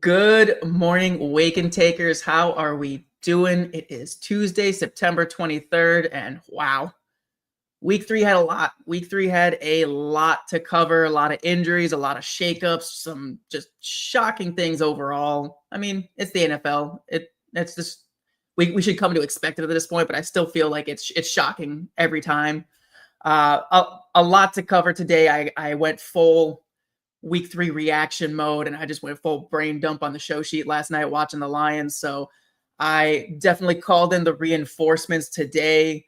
Good morning, Wake and Takers. How are we doing? It is Tuesday, September 23rd, and wow, week three had a lot. Week three had a lot to cover, a lot of injuries, a lot of shakeups, some just shocking things overall. I mean, it's the NFL. It's just we should come to expect it at this point, but I still feel like it's shocking every time. A lot to cover today. I went full week three reaction mode, and I just went full brain dump on the show sheet last night watching the Lions. So I definitely called in the reinforcements today.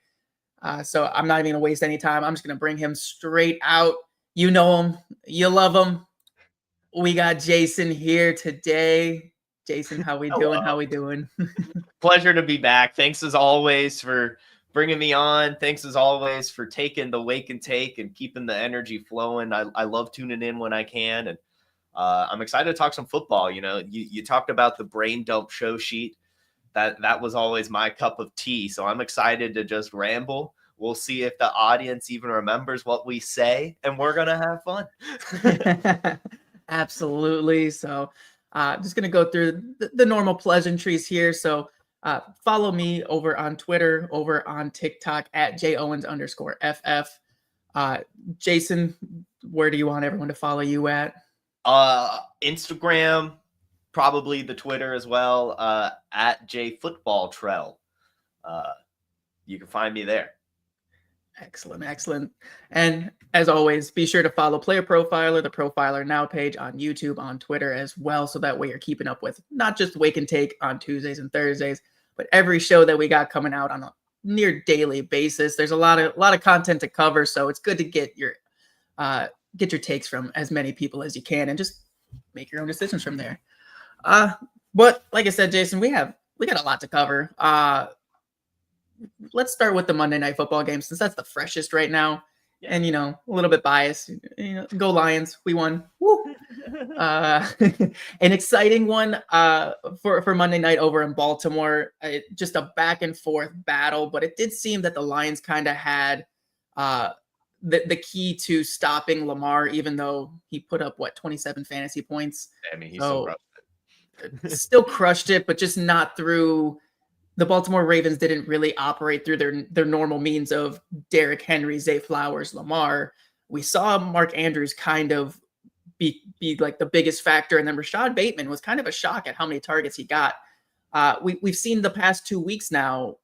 So I'm not even going to waste any time. I'm just going to bring him straight out. You know him. You love him. We got Jason here today. Jason, how we doing? How we doing? Pleasure to be back. Thanks as always for bringing me on. Thanks as always for taking the wake and take and keeping the energy flowing. I love tuning in when I can. And I'm excited to talk some football. You know, you talked about the brain dump show sheet. That was always my cup of tea. So I'm excited to just ramble. We'll see if the audience even remembers what we say, and we're going to have fun. Absolutely. So just going to go through the normal pleasantries here. So follow me over on Twitter, over on TikTok at JOwens_FF. Jason, where do you want everyone to follow you at? Instagram, probably the Twitter as well, at JFootballTrell. You can find me there. Excellent. And as always, be sure to follow Player Profiler, the Profiler Now page on YouTube, on Twitter as well. So that way you're keeping up with not just Wake and Take on Tuesdays and Thursdays, but every show that we got coming out on a near daily basis. There's a lot of content to cover. So it's good to get your takes from as many people as you can and just make your own decisions from there. But like I said, Jason, we got a lot to cover. Let's start with the Monday Night Football game since that's the freshest right now. Yeah. And, a little bit biased. Go Lions. We won. Woo. An exciting one for Monday night over in Baltimore. Just a back and forth battle, but it did seem that the Lions kind of had the key to stopping Lamar, even though he put up 27 fantasy points. I mean, he still crushed it, but just not through. The Baltimore Ravens didn't really operate through their normal means of Derrick Henry, Zay Flowers, Lamar. We saw Mark Andrews kind of be like the biggest factor, and then Rashad Bateman was kind of a shock at how many targets he got. We've seen the past 2 weeks now,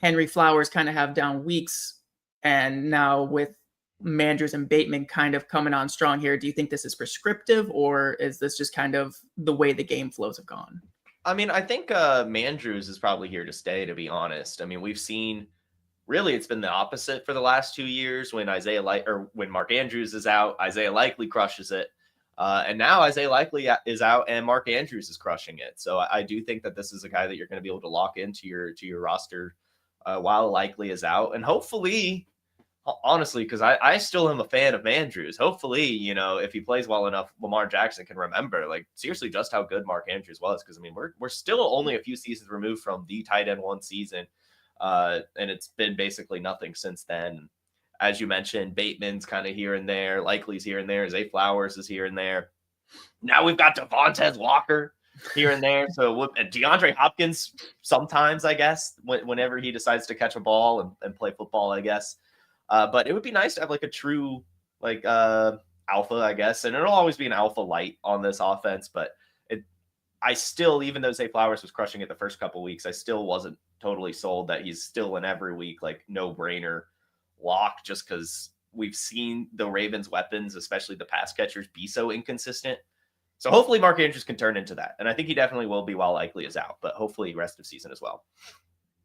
Henry, Flowers kind of have down weeks, and now with Mandrews and Bateman kind of coming on strong here, do you think this is prescriptive, or is this just kind of the way the game flows have gone? I mean, I think Mandrews is probably here to stay, to be honest. I mean, we've seen really it's been the opposite for the last 2 years. When when Mark Andrews is out, Isaiah Likely crushes it. And now Isaiah Likely is out and Mark Andrews is crushing it. So I do think that this is a guy that you're going to be able to lock into your roster while Likely is out. And hopefully, honestly, because I still am a fan of Andrews. Hopefully, if he plays well enough, Lamar Jackson can remember, seriously, just how good Mark Andrews was. Because, I mean, we're still only a few seasons removed from the tight end one season. And it's been basically nothing since then. As you mentioned, Bateman's kind of here and there. Likely's here and there. Zay Flowers is here and there. Now we've got Devontae Walker here and there. So DeAndre Hopkins sometimes, I guess, whenever he decides to catch a ball and play football, I guess. But it would be nice to have a true alpha, I guess. And it'll always be an alpha light on this offense. But I still, even though Zay Flowers was crushing it the first couple weeks, I still wasn't totally sold that he's still an every week, no-brainer lock, just because we've seen the Ravens' weapons, especially the pass catchers, be so inconsistent. So hopefully Mark Andrews can turn into that. And I think he definitely will be while Likely is out, but hopefully rest of season as well.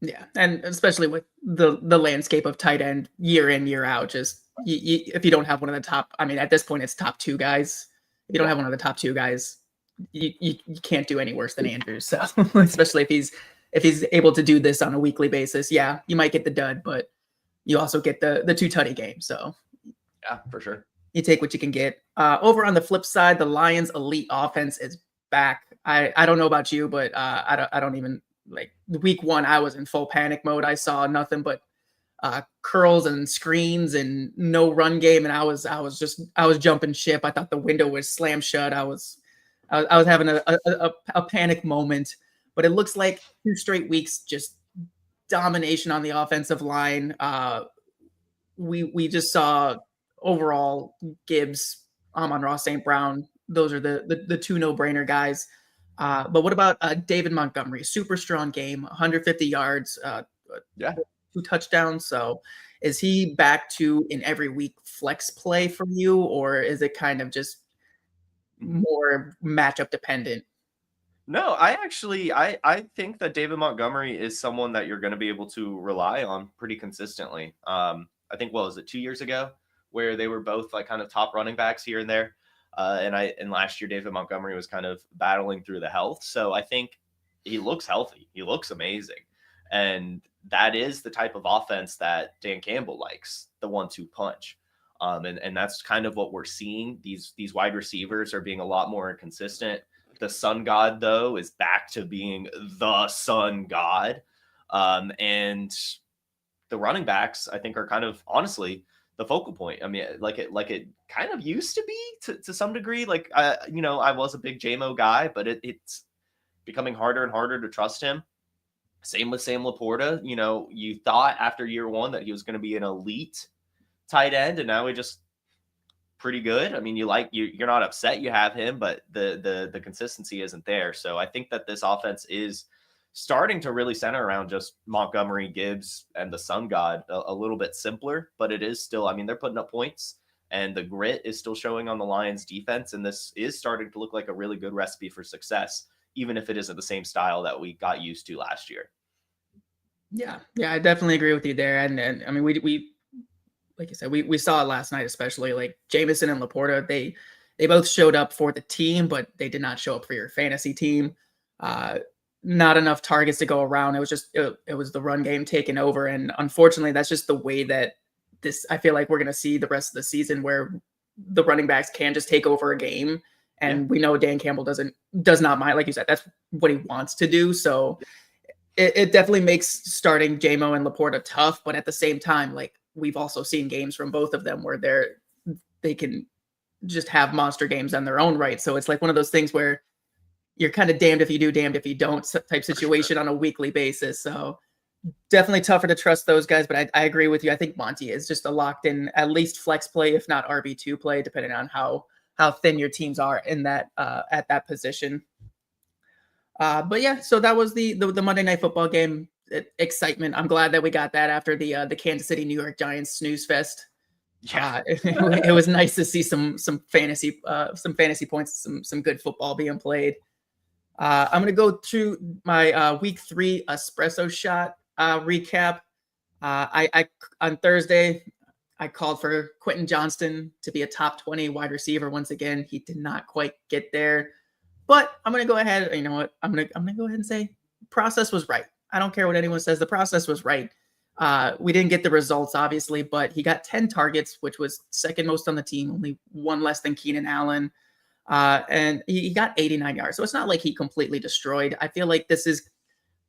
Yeah, and especially with the landscape of tight end year in, year out, just if you don't have one of the top, I mean, at this point, it's top 2 guys. If you don't have one of the top 2 guys, you can't do any worse than Andrews. So especially if he's able to do this on a weekly basis, yeah, you might get the dud, but you also get the 2 tutty game. So yeah, for sure. You take what you can get. Over on the flip side, the Lions' elite offense is back. I don't know about you, but I don't even. Week 1, I was in full panic mode. I saw nothing but curls and screens and no run game, and I was jumping ship. I thought the window was slammed shut. I was I was having a panic moment, but it looks like 2 straight weeks just domination on the offensive line. We just saw overall Gibbs, Amon-Ra St. Brown. Those are the two no-brainer guys. But what about David Montgomery? Super strong game, 150 yards, Yeah. 2 touchdowns. So is he back to in every week flex play for you, or is it kind of just more matchup dependent? No, I think that David Montgomery is someone that you're going to be able to rely on pretty consistently. I think, what was it, 2 years ago, where they were both like kind of top running backs here and there. And last year David Montgomery was kind of battling through the health. So I think he looks healthy. He looks amazing. And that is the type of offense that Dan Campbell likes, the 1-2 punch. And that's kind of what we're seeing. These wide receivers are being a lot more inconsistent. The sun god, though, is back to being the sun god. And the running backs, I think, are kind of honestly the focal point. I mean, like it kind of used to be to some degree. Like, I was a big JMO guy, but it's becoming harder and harder to trust him. Same with Sam Laporta. You thought after year one that he was going to be an elite tight end, and now he just pretty good. I mean, you're not upset you have him, but the consistency isn't there. So I think that this offense is starting to really center around just Montgomery, Gibbs, and the sun god a little bit simpler, but it is still, I mean, they're putting up points and the grit is still showing on the Lions defense. And this is starting to look like a really good recipe for success, even if it isn't the same style that we got used to last year. Yeah, I definitely agree with you there. And I mean, we like you said, we saw it last night, especially like Jameson and Laporta. They both showed up for the team, but they did not show up for your fantasy team. Not enough targets to go around. It was just it was the run game taking over, and unfortunately, that's just the way that this. I feel like we're going to see the rest of the season, where the running backs can just take over a game, and we know Dan Campbell does not mind. Like you said, that's what he wants to do. So it definitely makes starting JMO and Laporta tough, but at the same time, like we've also seen games from both of them where they can just have monster games on their own right. So it's like one of those things where you're kind of damned if you do, damned if you don't type situation on a weekly basis. So definitely tougher to trust those guys, but I agree with you. I think Monty is just a locked in, at least flex play, if not RB2 play, depending on how thin your teams are in that at that position. But yeah, so that was the Monday Night Football game excitement. I'm glad that we got that after the Kansas City New York Giants snooze fest. Yeah, it was nice to see some fantasy points, some good football being played. I'm gonna go through my week 3 espresso shot recap. I on Thursday I called for Quentin Johnston to be a top 20 wide receiver once again. He did not quite get there. But I'm going to go ahead. You know what? I'm going to go ahead and say process was right. I don't care what anyone says. The process was right. We didn't get the results, obviously, but he got 10 targets, which was second most on the team, only one less than Keenan Allen. And he got 89 yards. So it's not like he completely destroyed. I feel like this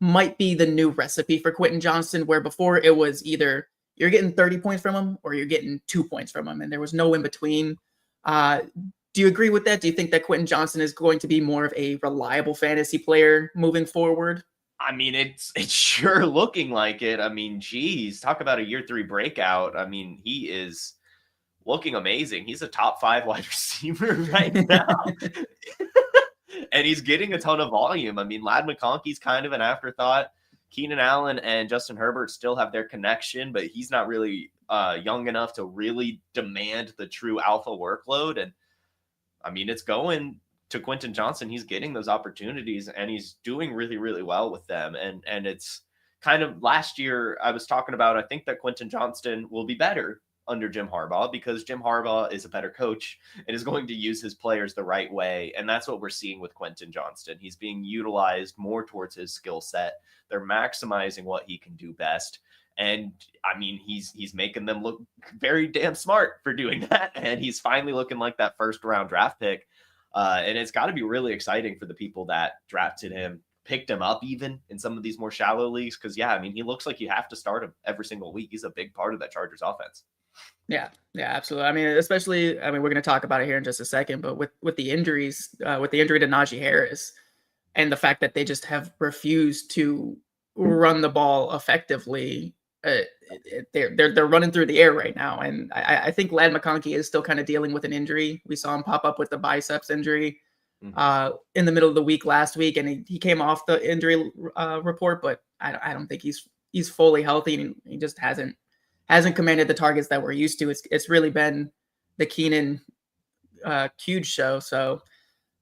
might be the new recipe for Quentin Johnston, where before it was either you're getting 30 points from him or you're getting 2 points from him, and there was no in between. Do you agree with that? Do you think that Quentin Johnston is going to be more of a reliable fantasy player moving forward? I mean, it's sure looking like it. I mean, geez, talk about a year 3 breakout. I mean, he is looking amazing. He's a top 5 wide receiver right now. And he's getting a ton of volume. I mean, Ladd McConkey's kind of an afterthought. Keenan Allen and Justin Herbert still have their connection, but he's not really young enough to really demand the true alpha workload. And I mean, it's going to Quentin Johnston. He's getting those opportunities and he's doing really, really well with them. And it's kind of last year I was talking about, I think that Quentin Johnston will be better under Jim Harbaugh because Jim Harbaugh is a better coach and is going to use his players the right way. And that's what we're seeing with Quentin Johnston. He's being utilized more towards his skill set. They're maximizing what he can do best. And I mean, he's making them look very damn smart for doing that. And he's finally looking like that first round draft pick. And it's got to be really exciting for the people that drafted him, picked him up even in some of these more shallow leagues. Because, yeah, I mean, he looks like you have to start him every single week. He's a big part of that Chargers offense. Yeah, absolutely. I mean, especially, we're going to talk about it here in just a second, but with the injuries, with the injury to Najee Harris, and the fact that they just have refused to run the ball effectively, they're running through the air right now. And I think Ladd McConkey is still kind of dealing with an injury. We saw him pop up with the biceps injury in the middle of the week last week, and he came off the injury report, but I don't think he's fully healthy, and he just hasn't commanded the targets that we're used to. It's really been the Keenan huge show. So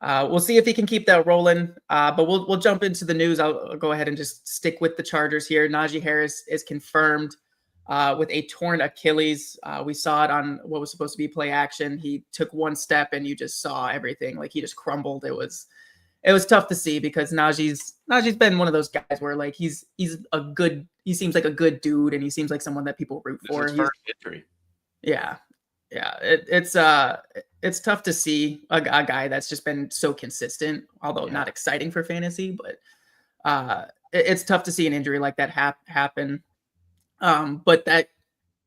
we'll see if he can keep that rolling. But we'll jump into the news. I'll go ahead and just stick with the Chargers here. Najee Harris is confirmed with a torn Achilles. We saw it on what was supposed to be play action. He took one step and you just saw everything. Like, he just crumbled. It was tough to see, because Najee's been one of those guys where, like, he seems like a good dude, and he seems like someone that people root for. His first injury. Yeah. It's tough to see a guy that's just been so consistent, although not exciting for fantasy, but it's tough to see an injury like that happen. But that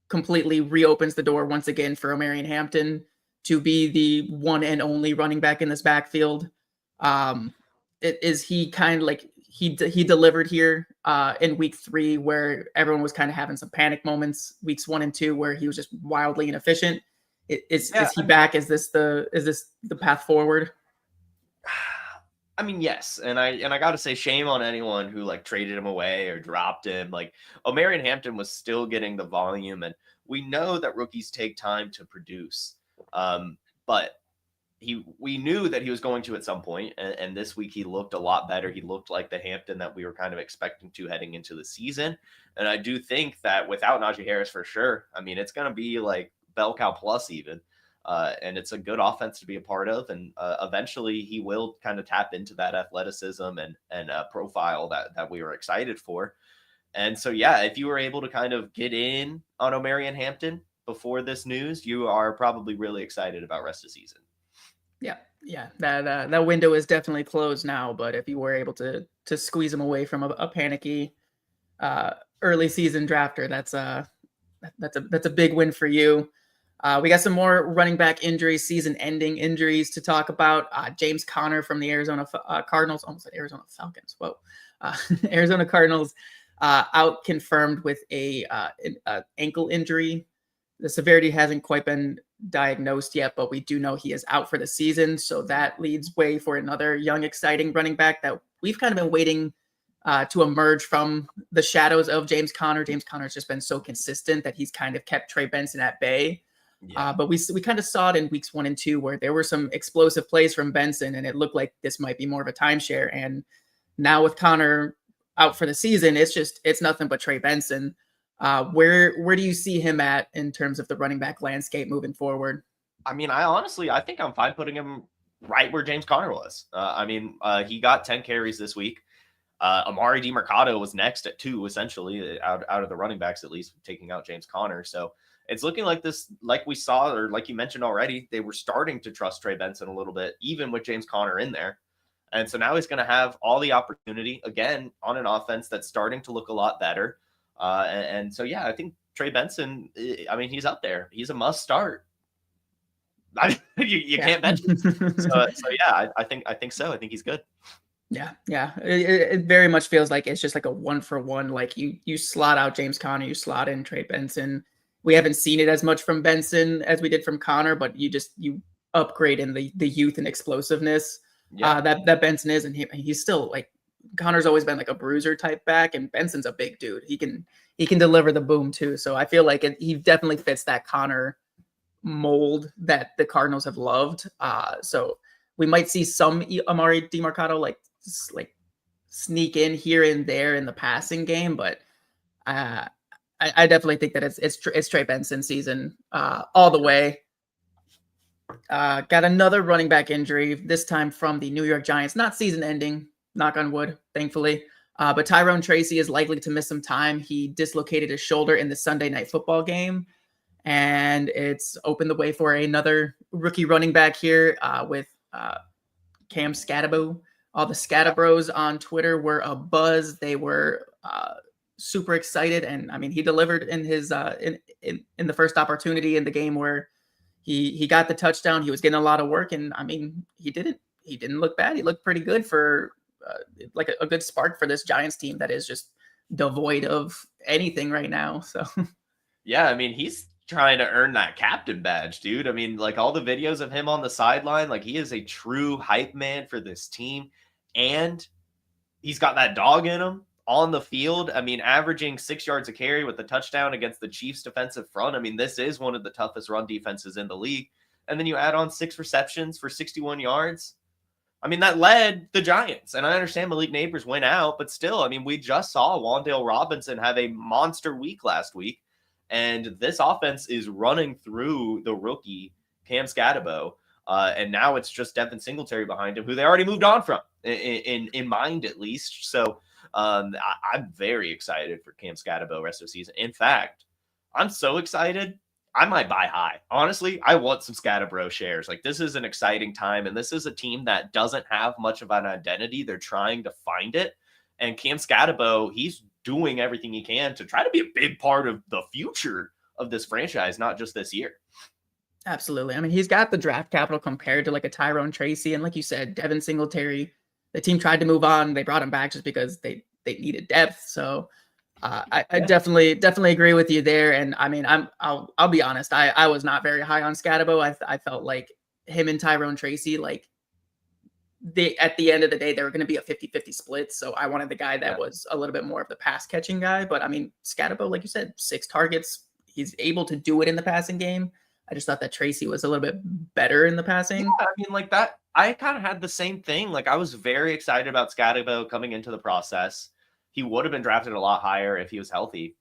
completely reopens the door once again for Omarion Hampton to be the one and only running back in this backfield. He kind of like he delivered here in week 3, where everyone was kind of having some panic moments. Weeks 1 and 2, where he was just wildly inefficient. Is he back? Is this the path forward? I mean, yes, and I got to say, shame on anyone who like traded him away or dropped him. Like, Omarion Hampton was still getting the volume, and we know that rookies take time to produce. But we knew that he was going to at some point, and this week he looked a lot better. He looked like the Hampton that we were kind of expecting to heading into the season. And I do think that without Najee Harris, for sure, I mean, it's going to be like bell cow plus even. And it's a good offense to be a part of. And eventually he will kind of tap into that athleticism and profile that we were excited for. And so, yeah, if you were able to kind of get in on Omarion Hampton before this news, you are probably really excited about rest of the season. Yeah. That window is definitely closed now. But if you were able to squeeze him away from a panicky early season drafter, that's a big win for you. We got some more running back injuries, season-ending injuries to talk about. James Conner from the Arizona Cardinals, almost said Arizona Falcons. Whoa, Arizona Cardinals out confirmed with an ankle injury. The severity hasn't quite been diagnosed yet, but we do know he is out for the season. So that leads way for another young, exciting running back that we've kind of been waiting to emerge from the shadows of James Conner. James Conner's just been so consistent that he's kind of kept Trey Benson at bay. Yeah. But we kind of saw it in weeks 1 and 2, where there were some explosive plays from Benson, and it looked like this might be more of a timeshare. And now with Conner out for the season, it's nothing but Trey Benson. Where do you see him at in terms of the running back landscape moving forward? I mean, I think I'm fine putting him right where James Conner was. He got 10 carries this week. Amari DiMercato was next at 2, essentially, out of the running backs, at least, taking out James Conner. So it's looking like this, like we saw, or like you mentioned already, they were starting to trust Trey Benson a little bit, even with James Conner in there. And so now he's going to have all the opportunity, again, on an offense that's starting to look a lot better. And so, yeah, I think Trey Benson, I mean, he's up there. He's a must start. You can't bench him. So yeah, I think so. I think he's good. Yeah. It very much feels like it's just like a 1-for-1. Like you slot out James Conner, you slot in Trey Benson. We haven't seen it as much from Benson as we did from Conner, but you upgrade in the youth and explosiveness that Benson is, and he's still like, Connor's always been like a bruiser type back, and Benson's a big dude. He can deliver the boom too. So I feel like he definitely fits that Conner mold that the Cardinals have loved. So we might see some Amari DiMercato like sneak in here and there in the passing game, but I definitely think that it's Trey Benson season all the way. Got another running back injury, this time from the New York Giants. Not season ending, knock on wood, thankfully. But Tyrone Tracy is likely to miss some time. He dislocated his shoulder in the Sunday Night Football game, and it's opened the way for another rookie running back here with Cam Scatabo. All the Scatabros on Twitter were abuzz. They were super excited. And I mean, he delivered in his in the first opportunity in the game where he got the touchdown. He was getting a lot of work, and I mean, he didn't look bad. He looked pretty good for like a good spark for this Giants team that is just devoid of anything right now. So yeah, I mean, he's trying to earn that captain badge, dude. I mean, like all the videos of him on the sideline, like he is a true hype man for this team, and he's got that dog in him on the field. I mean, averaging 6 yards a carry with the touchdown against the Chiefs defensive front. I mean, this is one of the toughest run defenses in the league. And then you add on 6 receptions for 61 yards. I mean, that led the Giants. And I understand Malik Neighbors went out, but still, I mean, we just saw Wan'Dale Robinson have a monster week last week. And this offense is running through the rookie Cam Scatabo. And now it's just Devin Singletary behind him, who they already moved on from, in mind at least. So I'm very excited for Cam Scatabo rest of the season. In fact, I'm so excited, I might buy high. Honestly, I want some Scatabo shares. Like, this is an exciting time, and this is a team that doesn't have much of an identity. They're trying to find it. And Cam Scatabo, he's doing everything he can to try to be a big part of the future of this franchise, not just this year. Absolutely. I mean, he's got the draft capital compared to like a Tyrone Tracy. And like you said, Devin Singletary, the team tried to move on. They brought him back just because they needed depth. So I definitely agree with you there. And I mean, I'll be honest. I was not very high on Scatabo. I felt like him and Tyrone Tracy, like at the end of the day, they were going to be a 50-50 split. So I wanted the guy that was a little bit more of the pass catching guy. But I mean, Scatabo, like you said, 6 targets. He's able to do it in the passing game. I just thought that Tracy was a little bit better in the passing. Yeah, I mean, like that, I kind of had the same thing. Like, I was very excited about Scatabo coming into the process. He would have been drafted a lot higher if he was healthy.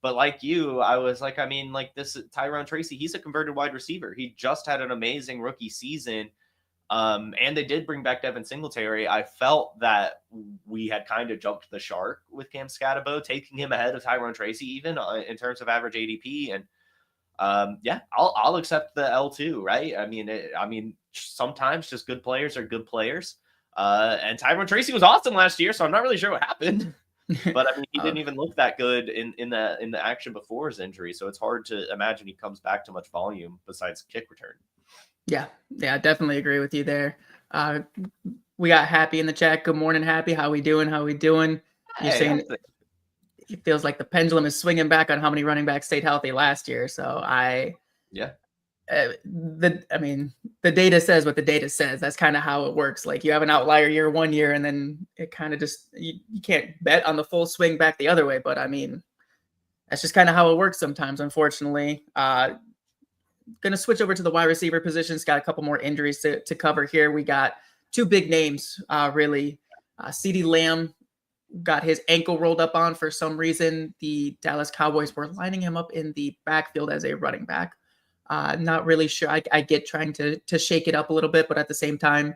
But like you, I was like, I mean, like this Tyrone Tracy, he's a converted wide receiver. He just had an amazing rookie season. And they did bring back Devin Singletary. I felt that we had kind of jumped the shark with Cam Scatabo, taking him ahead of Tyrone Tracy, even in terms of average ADP. And yeah, I'll accept the L2, right? I mean, sometimes just good players are good players. And Tyrone Tracy was awesome last year, so I'm not really sure what happened. But I mean, he didn't even look that good in the action before his injury, so it's hard to imagine he comes back to much volume besides kick return. Yeah, I definitely agree with you there. We got Happy in the chat. Good morning, Happy. How we doing? You're saying it feels like the pendulum is swinging back on how many running backs stayed healthy last year. So the data says what the data says. That's kind of how it works. Like, you have an outlier year one year, and then it kind of just, you can't bet on the full swing back the other way. But I mean, that's just kind of how it works sometimes, unfortunately. Going to switch over to the wide receiver positions. Got a couple more injuries to cover here. We got 2 big names, really. Ceedee Lamb got his ankle rolled up on for some reason. The Dallas Cowboys were lining him up in the backfield as a running back. Not really sure. I get trying to shake it up a little bit, but at the same time,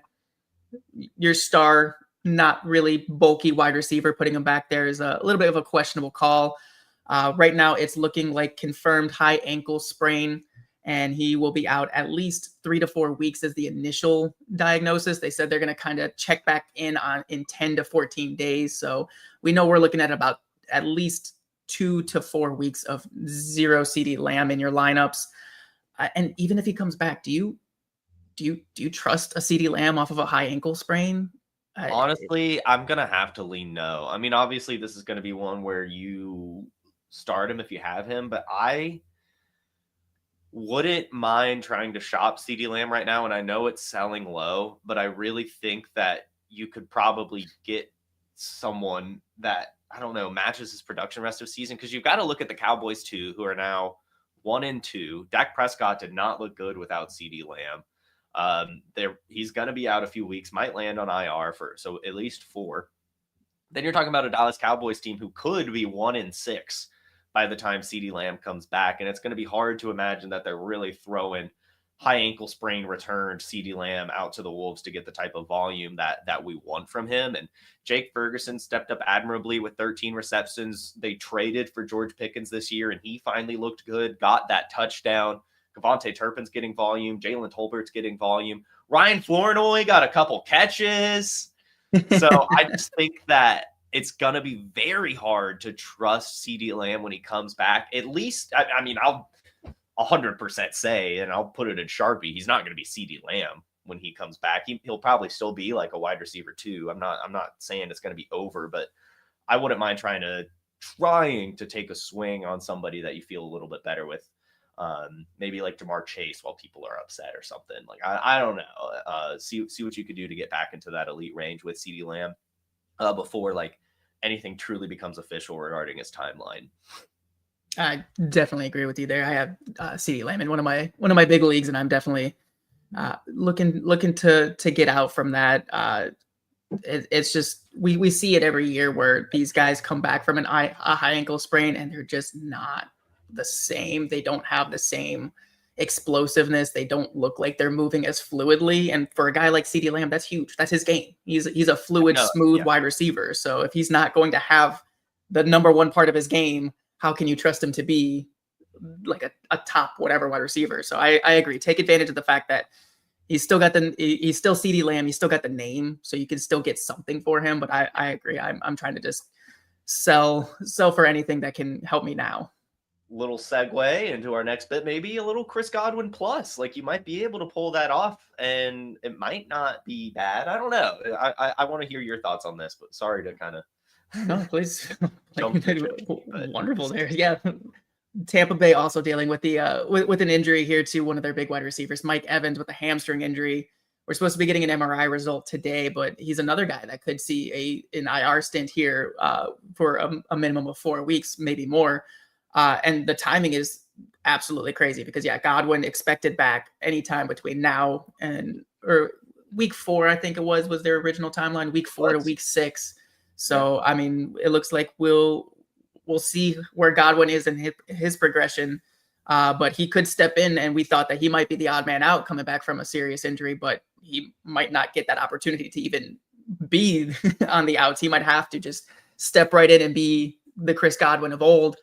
your star, not really bulky wide receiver, putting him back there is a little bit of a questionable call. Right now, it's looking like confirmed high ankle sprain, and he will be out at least 3 to 4 weeks as the initial diagnosis. They said they're going to kind of check back in 10 to 14 days. So we know we're looking at about at least 2 to 4 weeks of 0 Ceedee Lamb in your lineups. And even if he comes back, do you trust a Ceedee Lamb off of a high ankle sprain? Honestly, I'm going to have to lean no. I mean, obviously this is going to be one where you start him if you have him, but I wouldn't mind trying to shop Ceedee Lamb right now. And I know it's selling low, but I really think that you could probably get someone that, I don't know, matches his production rest of the season. Cause you've got to look at the Cowboys too, who are now 1-2. Dak Prescott did not look good without Ceedee Lamb. He's going to be out a few weeks, might land on IR so at least 4. Then you're talking about a Dallas Cowboys team who could be 1-6 by the time Ceedee Lamb comes back. And it's going to be hard to imagine that they're really throwing high ankle sprain returned Ceedee Lamb out to the Wolves to get the type of volume that we want from him. And Jake Ferguson stepped up admirably with 13 receptions. They traded for George Pickens this year, and he finally looked good, got that touchdown. Kevontae Turpin's getting volume. Jalen Tolbert's getting volume. Ryan Flournoy got a couple catches. So I just think that it's going to be very hard to trust CeeDee Lamb when he comes back. At least, I mean, I'll 100% say, and I'll put it in Sharpie, he's not going to be CeeDee Lamb when he comes back. He'll probably still be like a wide receiver too. I'm not saying it's going to be over, but I wouldn't mind trying to take a swing on somebody that you feel a little bit better with. Maybe like Jamar Chase while people are upset or something. Like, I don't know. See what you could do to get back into that elite range with CeeDee Lamb before like anything truly becomes official regarding his timeline. I definitely agree with you there. I have CeeDee Lamb in one of my big leagues, and I'm definitely looking to get out from that. It's just we see it every year where these guys come back from a high ankle sprain and they're just not the same. They don't have the same explosiveness. They don't look like they're moving as fluidly. And for a guy like CeeDee Lamb, that's huge. That's his game. He's a fluid, smooth wide receiver. So if he's not going to have the number one part of his game, how can you trust him to be like a top whatever wide receiver? So I agree. Take advantage of the fact that he's still CeeDee Lamb. He's still got the name, so you can still get something for him. But I agree. I'm trying to just sell for anything that can help me now. Little segue into our next bit, maybe a little Chris Godwin plus. Like, you might be able to pull that off, and it might not be bad. I don't know. I want to hear your thoughts on this, but sorry to kind of. No, please. Wonderful there. Yeah. Tampa Bay also dealing with the with an injury here to one of their big wide receivers, Mike Evans, with a hamstring injury. We're supposed to be getting an MRI result today, but he's another guy that could see an IR stint here for a minimum of 4 weeks, maybe more. And the timing is absolutely crazy because, Godwin expected back anytime between now or week 4, I think it was their original timeline, week 4 to week 6. So, I mean, it looks like we'll see where Godwin is in his progression. But he could step in, and we thought that he might be the odd man out coming back from a serious injury, but he might not get that opportunity to even be on the outs. He might have to just step right in and be the Chris Godwin of old.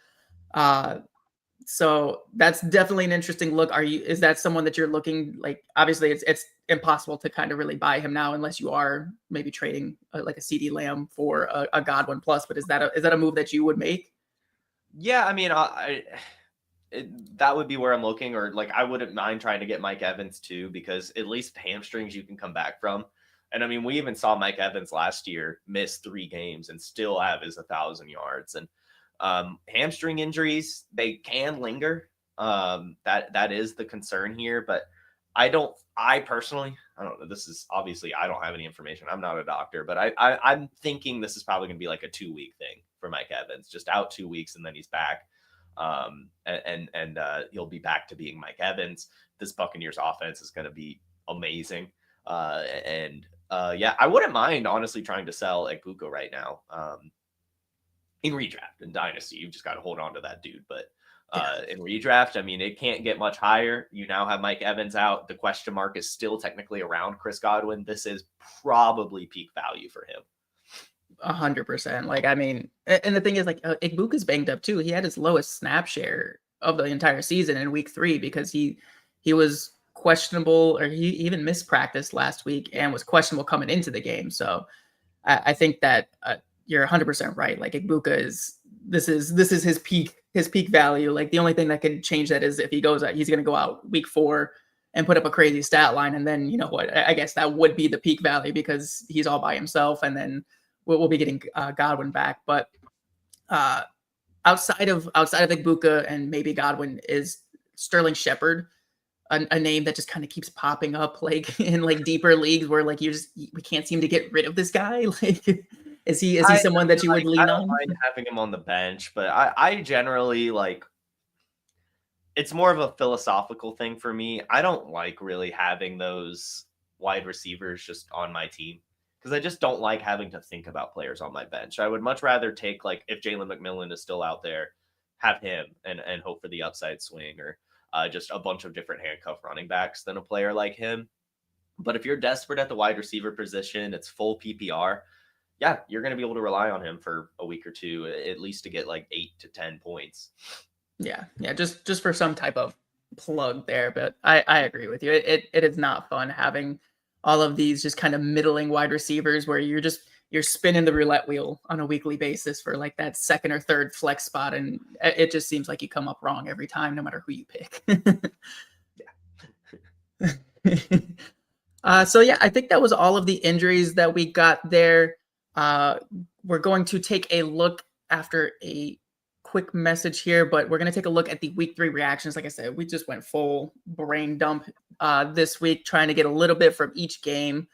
So that's definitely an interesting look. Is that someone that you're looking like? Obviously it's impossible to kind of really buy him now unless you are maybe trading like a CeeDee Lamb for a Godwin plus, but is that a move that you would make? Yeah. I mean, that would be where I'm looking, or like, I wouldn't mind trying to get Mike Evans too, because at least hamstrings you can come back from. And I mean, we even saw Mike Evans last year miss 3 games and still have his 1,000 yards. And hamstring injuries, they can linger. That is the concern here, but I personally don't know. This is obviously, I don't have any information. I'm not a doctor, but I'm thinking this is probably going to be like a 2-week thing for Mike Evans, just out 2 weeks and then he's back. And he'll be back to being Mike Evans. This Buccaneers offense is going to be amazing. I wouldn't mind honestly trying to sell Egbuka right now. In redraft and Dynasty, you just got to hold on to that dude. But in redraft, I mean, it can't get much higher. You now have Mike Evans out. The question mark is still technically around Chris Godwin. This is probably peak value for him. 100%. Like, I mean, and the thing is, like, Egbuka's banged up too. He had his lowest snap share of the entire season in week 3 because he was questionable, or he even missed practice last week and was questionable coming into the game. So I think that you're 100% right. Like, Egbuka this is his peak value. Like, the only thing that can change that is if he goes out, he's going to go out week 4 and put up a crazy stat line. And then, you know what, I guess that would be the peak value because he's all by himself. And then we'll be getting Godwin back. But outside of Egbuka and maybe Godwin, is Sterling Shepard a name that just kind of keeps popping up, like in like deeper leagues where like we can't seem to get rid of this guy? Like, is he someone that you would lean on? I don't mind having him on the bench, but I generally, like, it's more of a philosophical thing for me. I don't like really having those wide receivers just on my team, because I just don't like having to think about players on my bench. I would much rather take, like, if Jalen McMillan is still out there, have him and hope for the upside swing, or just a bunch of different handcuff running backs than a player like him. But if you're desperate at the wide receiver position, it's full PPR. Yeah, you're going to be able to rely on him for a week or two, at least to get like 8 to 10 points. Yeah, just for some type of plug there. But I agree with you. It is not fun having all of these just kind of middling wide receivers where you're just you're spinning the roulette wheel on a weekly basis for like that second or third flex spot, and it just seems like you come up wrong every time, no matter who you pick. So yeah, I think that was all of the injuries that we got there. We're going to take a look after a quick message here, but we're going to take a look at the week 3 reactions. Like I said, we just went full brain dump this week, trying to get a little bit from each game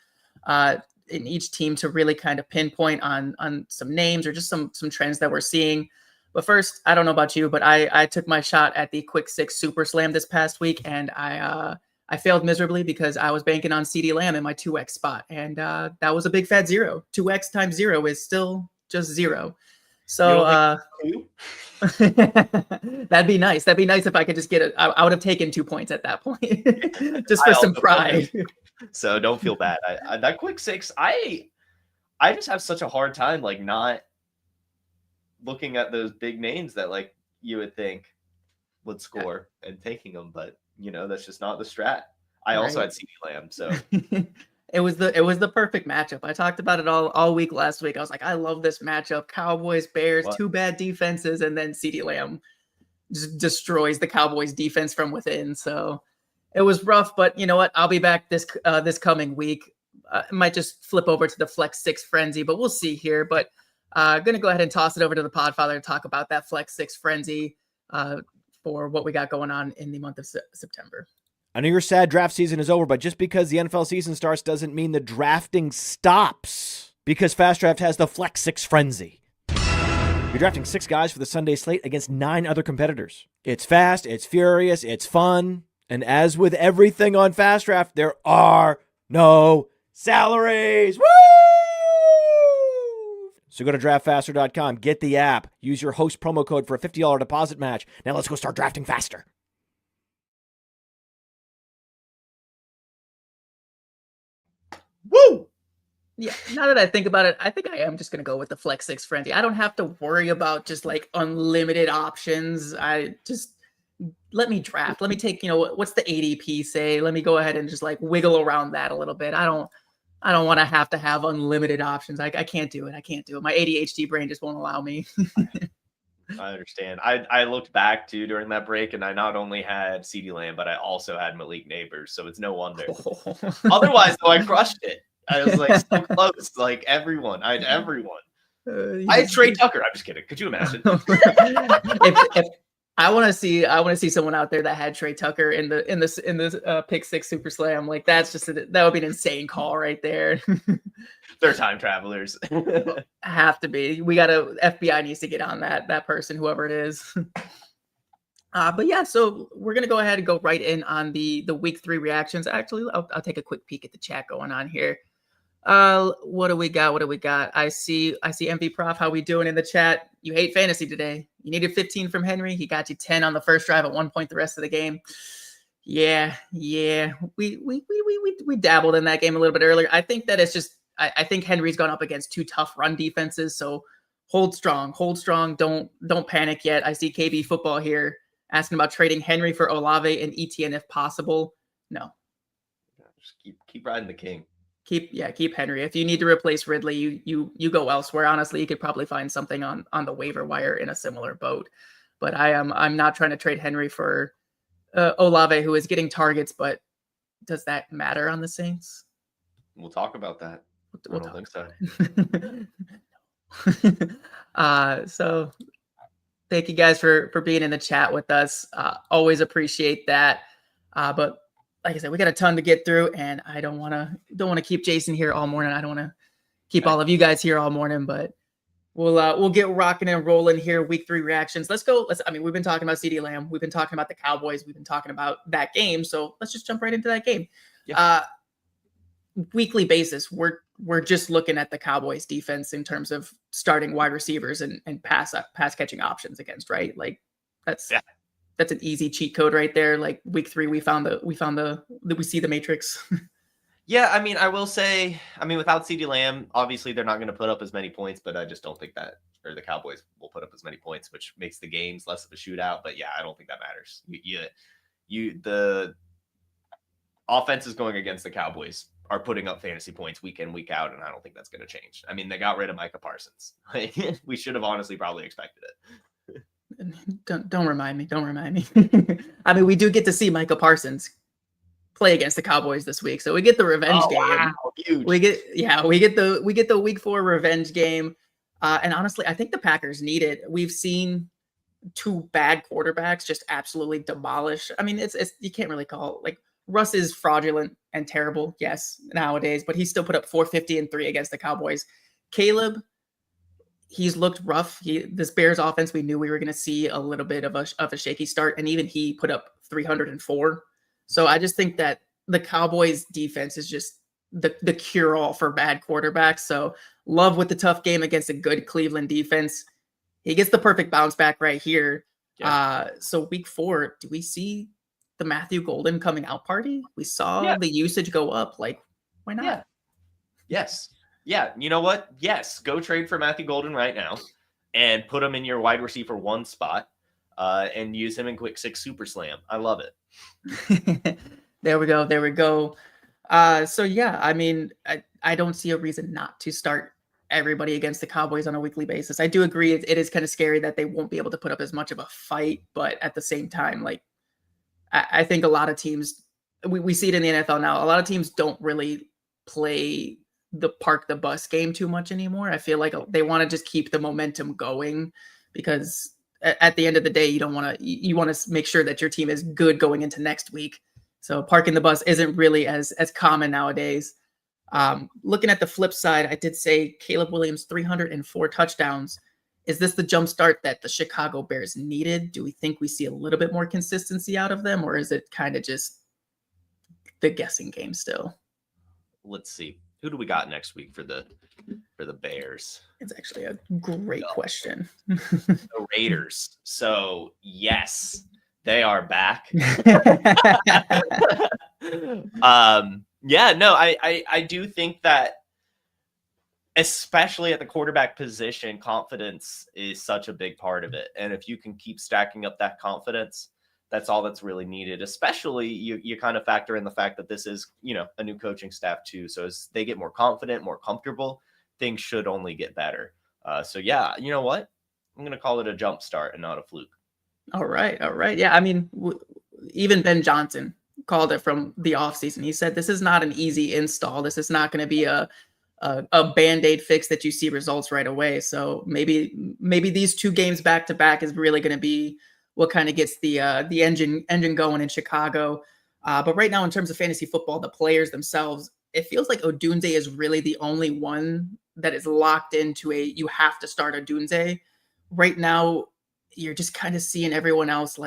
in each team to really kind of pinpoint on some names or just some trends that we're seeing. But first, I don't know about you, but I took my shot at the quick 6 super slam this past week, and I failed miserably because I was banking on Ceedee Lamb in my 2x spot, and that was a big fat 0. 2x times 0 is still just 0. So that'd be nice. That'd be nice if I could just get it. I would have taken 2 points at that point, just for some pride. So don't feel bad. I that quick 6, I just have such a hard time like not looking at those big names that like you would think would score and taking them, but that's just not the strat. I also had CeeDee Lamb, so it was the perfect matchup. I talked about it all week last week. I was like, I love this matchup. Cowboys, Bears, 2 bad defenses, and then CeeDee Lamb just destroys the Cowboys defense from within. So it was rough, but you know what? I'll be back this coming week. I might just flip over to the Flex 6 frenzy, but we'll see here. But gonna go ahead and toss it over to the Podfather to talk about that Flex 6 frenzy for what we got going on in the month of September. I know your sad draft season is over, but just because the NFL season starts doesn't mean the drafting stops. Because Fast Draft has the Flex 6 frenzy. You're drafting 6 guys for the Sunday slate against 9 other competitors. It's fast, it's furious, it's fun. And as with everything on Fast Draft, there are no salaries. Woo! So go to draftfaster.com, get the app, use your host promo code for a $50 deposit match. Now let's go start drafting faster. Woo! Yeah, now that I think about it, I think I am just going to go with the Flex 6 frenzy. I don't have to worry about just like unlimited options. I just let me draft. Let me take, what's the ADP say? Let me go ahead and just like wiggle around that a little bit. I don't want to have unlimited options. I can't do it. I can't do it. My ADHD brain just won't allow me. I understand. I looked back too during that break, and I not only had CeeDee Lamb, but I also had Malik Neighbors. So it's no wonder. Otherwise, though, I crushed it. I was like so close. Like everyone, I had everyone. I had Trey Tucker. I'm just kidding. Could you imagine? if I want to see someone out there that had Trey Tucker in the pick 6 super slam. Like that would be an insane call right there. They're time travelers. Have to be. FBI needs to get on that person, whoever it is. But yeah, so we're gonna go ahead and go right in on the week 3 reactions. Actually, I'll take a quick peek at the chat going on here. What do we got? I see MV Prof. How we doing in the chat? You hate fantasy today. You needed 15 from Henry. He got you 10 on the first drive at 1 point the rest of the game. Yeah. We dabbled in that game a little bit earlier. I think that it's just I think Henry's gone up against 2 tough run defenses. So hold strong. Don't panic yet. I see KB Football here asking about trading Henry for Olave and ETN if possible. No. Just keep riding the king. Keep Henry. If you need to replace Ridley, you go elsewhere. Honestly, you could probably find something on the waiver wire in a similar boat. But I'm not trying to trade Henry for Olave, who is getting targets. But does that matter on the Saints? We'll talk about that. I don't think so. So thank you guys for being in the chat with us. Always appreciate that. But like I said, we got a ton to get through, and I don't want to keep Jason here all morning. I don't want to keep all of you guys here all morning, but we'll get rocking and rolling here. Week 3 reactions. Let's go. We've been talking about CeeDee Lamb. We've been talking about the Cowboys. We've been talking about that game. So let's just jump right into that game. Yeah. Weekly basis, we're just looking at the Cowboys defense in terms of starting wide receivers and pass catching options against, right? Like that's an easy cheat code right there. Like week 3, we see the matrix. Yeah, I will say, without CeeDee Lamb, obviously they're not going to put up as many points, but I just don't think that, or the Cowboys will put up as many points, which makes the games less of a shootout. But yeah, I don't think that matters. The offense is going against the Cowboys are putting up fantasy points week in, week out, and I don't think that's going to change. I mean, they got rid of Micah Parsons. We should have honestly probably expected it. Don't remind me. Don't remind me. I mean, we do get to see Micah Parsons play against the Cowboys this week, so we get the revenge game. Wow, huge. We get the week 4 revenge game. And honestly, I think the Packers need it. We've seen 2 bad quarterbacks just absolutely demolish. I mean, it's you can't really call it, like, Russ is fraudulent and terrible, yes, nowadays, but he still put up 450 and 3 against the Cowboys. Caleb, he's looked rough. This Bears offense, we knew we were going to see a little bit of a shaky start, and even he put up 304. So I just think that the Cowboys defense is just the cure-all for bad quarterbacks. So Love with the tough game against a good Cleveland defense. He gets the perfect bounce back right here. Yeah. So week 4, do we see the Matthew Golden coming out party? We saw the usage go up. Like, why not? Yeah. Yes. Yeah. You know what? Yes. Go trade for Matthew Golden right now and put him in your wide receiver 1 spot and use him in quick 6 super slam. I love it. There we go. So yeah, I mean, I don't see a reason not to start everybody against the Cowboys on a weekly basis. I do agree it is kind of scary that they won't be able to put up as much of a fight, but at the same time, like, I think a lot of teams, we see it in the NFL now, a lot of teams don't really play the park the bus game too much anymore. I feel like they want to just keep the momentum going, because at the end of the day, you want to make sure that your team is good going into next week. So parking the bus isn't really as common nowadays. Looking at the flip side, I did say Caleb Williams, 304 touchdowns. Is this the jump start that the Chicago Bears needed? Do we think we see a little bit more consistency out of them, or is it kind of just the guessing game still? Let's see. Who do we got next week for the Bears? It's actually a great question. The Raiders. So yes, they are back. I do think that, especially at the quarterback position, confidence is such a big part of it. And if you can keep stacking up that confidence, that's all that's really needed. Especially you kind of factor in the fact that this is, a new coaching staff too. So as they get more confident, more comfortable, things should only get better. So yeah, you know what? I'm going to call it a jump start and not a fluke. All right. Yeah. I mean, even Ben Johnson called it from the offseason. He said, this is not an easy install. This is not going to be a Band-Aid fix that you see results right away. So maybe these 2 games back to back is really going to be what kind of gets the engine going in Chicago. But right now, in terms of fantasy football, the players themselves, it feels like Odunze is really the only one that is locked into you have to start Odunze. Right now, you're just kind of seeing everyone else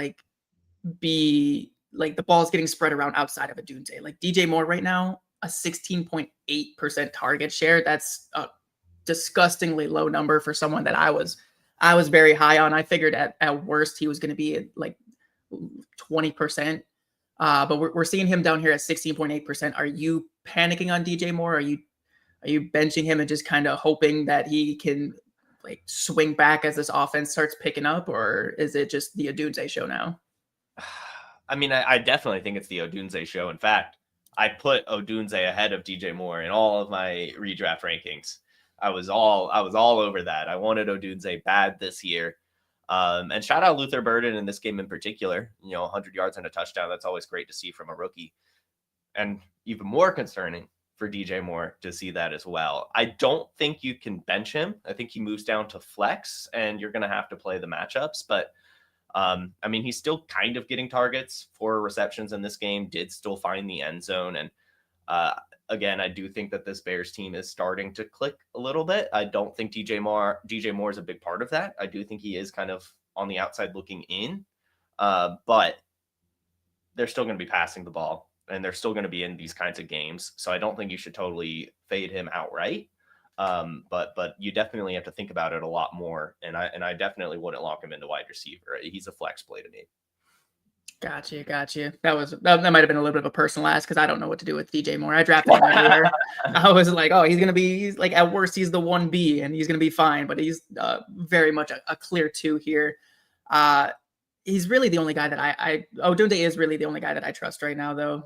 be like the ball's getting spread around outside of Odunze. Like DJ Moore right now, a 16.8% target share. That's a disgustingly low number for someone that I was very high on. I figured at worst he was going to be at like 20%. But we're seeing him down here at 16.8%. Are you panicking on DJ Moore? Are you benching him and just kind of hoping that he can like swing back as this offense starts picking up, or is it just the Odunze show now? I mean, I definitely think it's the Odunze show. In fact, I put Odunze ahead of DJ Moore in all of my redraft rankings. I was all over that. I wanted Odunze bad this year. And shout out Luther Burden in this game in particular. 100 yards and a touchdown. That's always great to see from a rookie. And even more concerning for DJ Moore to see that as well. I don't think you can bench him. I think he moves down to flex, and you're going to have to play the matchups. But I mean, he's still kind of getting targets for receptions in this game, did still find the end zone. And again, I do think that this Bears team is starting to click a little bit. I don't think DJ Moore is a big part of that. I do think he is kind of on the outside looking in, but they're still going to be passing the ball, and they're still going to be in these kinds of games. So I don't think you should totally fade him outright. But you definitely have to think about it a lot more. And I definitely wouldn't lock him into wide receiver. He's a flex play to me. Got you. That might have been a little bit of a personal ask, because I don't know what to do with DJ Moore. I drafted him everywhere. I was like, oh, he's like, at worst, he's the 1B and he's going to be fine. But he's very much a clear 2 here. He's really the only guy that Odunze is really the only guy that I trust right now, though.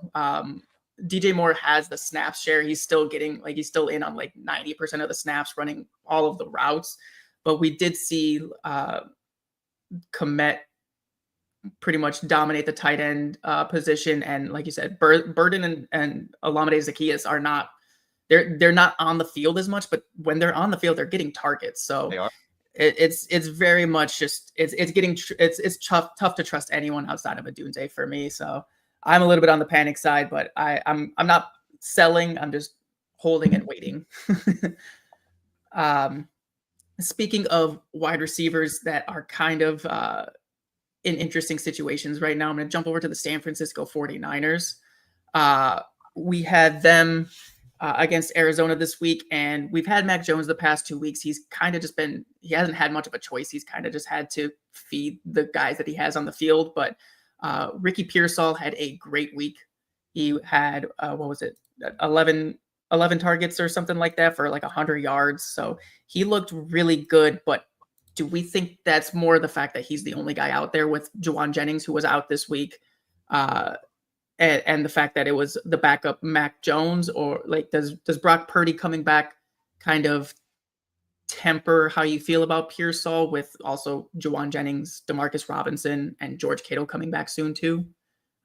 DJ Moore has the snap share. He's still getting he's still in on like 90% of the snaps, running all of the routes. But we did see Komet pretty much dominate the tight end position, and like you said, Burden and Olamide Zaccheaus are not they're not on the field as much, but when they're on the field, they're getting targets. So They are. It's very much just it's tough to trust anyone outside of a Dunze for me. So I'm a little bit on the panic side, but I'm not selling. I'm just holding and waiting. Speaking of wide receivers that are kind of in interesting situations right now, I'm going to jump over to the San Francisco 49ers. We had them against Arizona this week, and we've had Mac Jones the past 2 weeks. He's kind of just he hasn't had much of a choice. He's kind of just had to feed the guys that he has on the field. But Ricky Pearsall had a great week. He had, 11 targets or something like that for like 100 yards. So he looked really good. But do we think that's more the fact that he's the only guy out there with Juwan Jennings, who was out this week? And the fact that it was the backup Mac Jones, or like does Brock Purdy coming back kind of temper how you feel about Pearsall, with also Juwan Jennings, Demarcus Robinson, and George Kittle coming back soon too?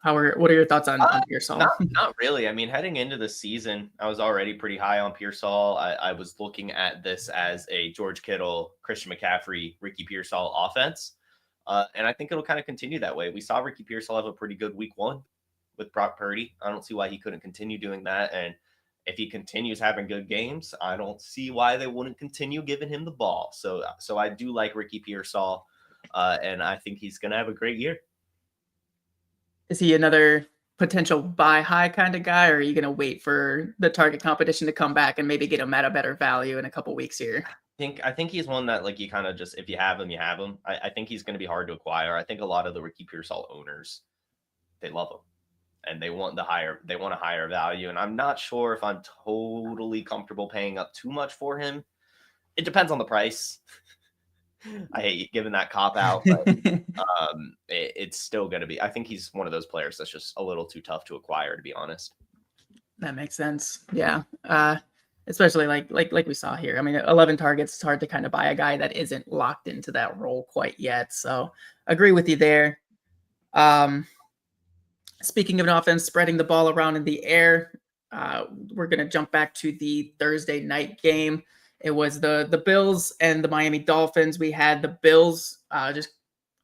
What are your thoughts on Pearsall? Not really. I mean, heading into the season, I was already pretty high on Pearsall. I was looking at this as a George Kittle, Christian McCaffrey, Ricky Pearsall offense. And I think it'll kind of continue that way. We saw Ricky Pearsall have a pretty good week 1 with Brock Purdy. I don't see why he couldn't continue doing that. And if he continues having good games, I don't see why they wouldn't continue giving him the ball. So I do like Ricky Pearsall, and I think he's going to have a great year. Is he another potential buy high kind of guy, or are you going to wait for the target competition to come back and maybe get him at a better value in a couple weeks here? I think he's one that, like, you kind of just, if you have him, you have him. I think he's going to be hard to acquire. I think a lot of the Ricky Pearsall owners, they love him, and they want a higher value. And I'm not sure if I'm totally comfortable paying up too much for him. It depends on the price. I hate giving that cop out, but it's still going to be, I think he's one of those players that's just a little too tough to acquire, to be honest. That makes sense. Yeah. Especially like we saw here. I mean, 11 targets, it's hard to kind of buy a guy that isn't locked into that role quite yet. So agree with you there. Speaking of an offense, spreading the ball around in the air, we're going to jump back to the Thursday night game. It was the Bills and the Miami Dolphins. We had the Bills just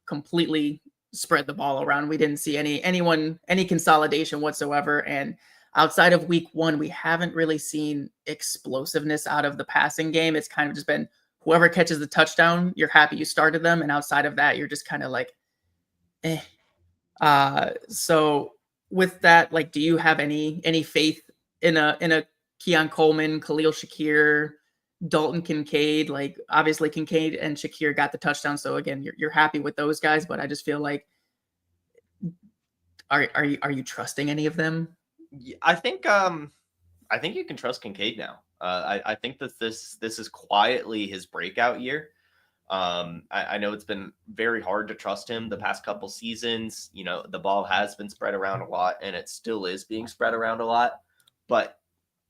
completely spread the ball around. We didn't see any consolidation whatsoever. And outside of week 1, we haven't really seen explosiveness out of the passing game. It's kind of just been whoever catches the touchdown, you're happy you started them. And outside of that, you're just kind of like, eh. So with that, like, do you have any faith in a Keon Coleman, Khalil Shakir, Dalton Kincaid? Like, obviously Kincaid and Shakir got the touchdown, so again, you're happy with those guys, but I just feel like, are you trusting any of them? I think you can trust Kincaid now. I think that this is quietly his breakout year. I know it's been very hard to trust him the past couple seasons. You know, the ball has been spread around a lot, and it still is being spread around a lot, but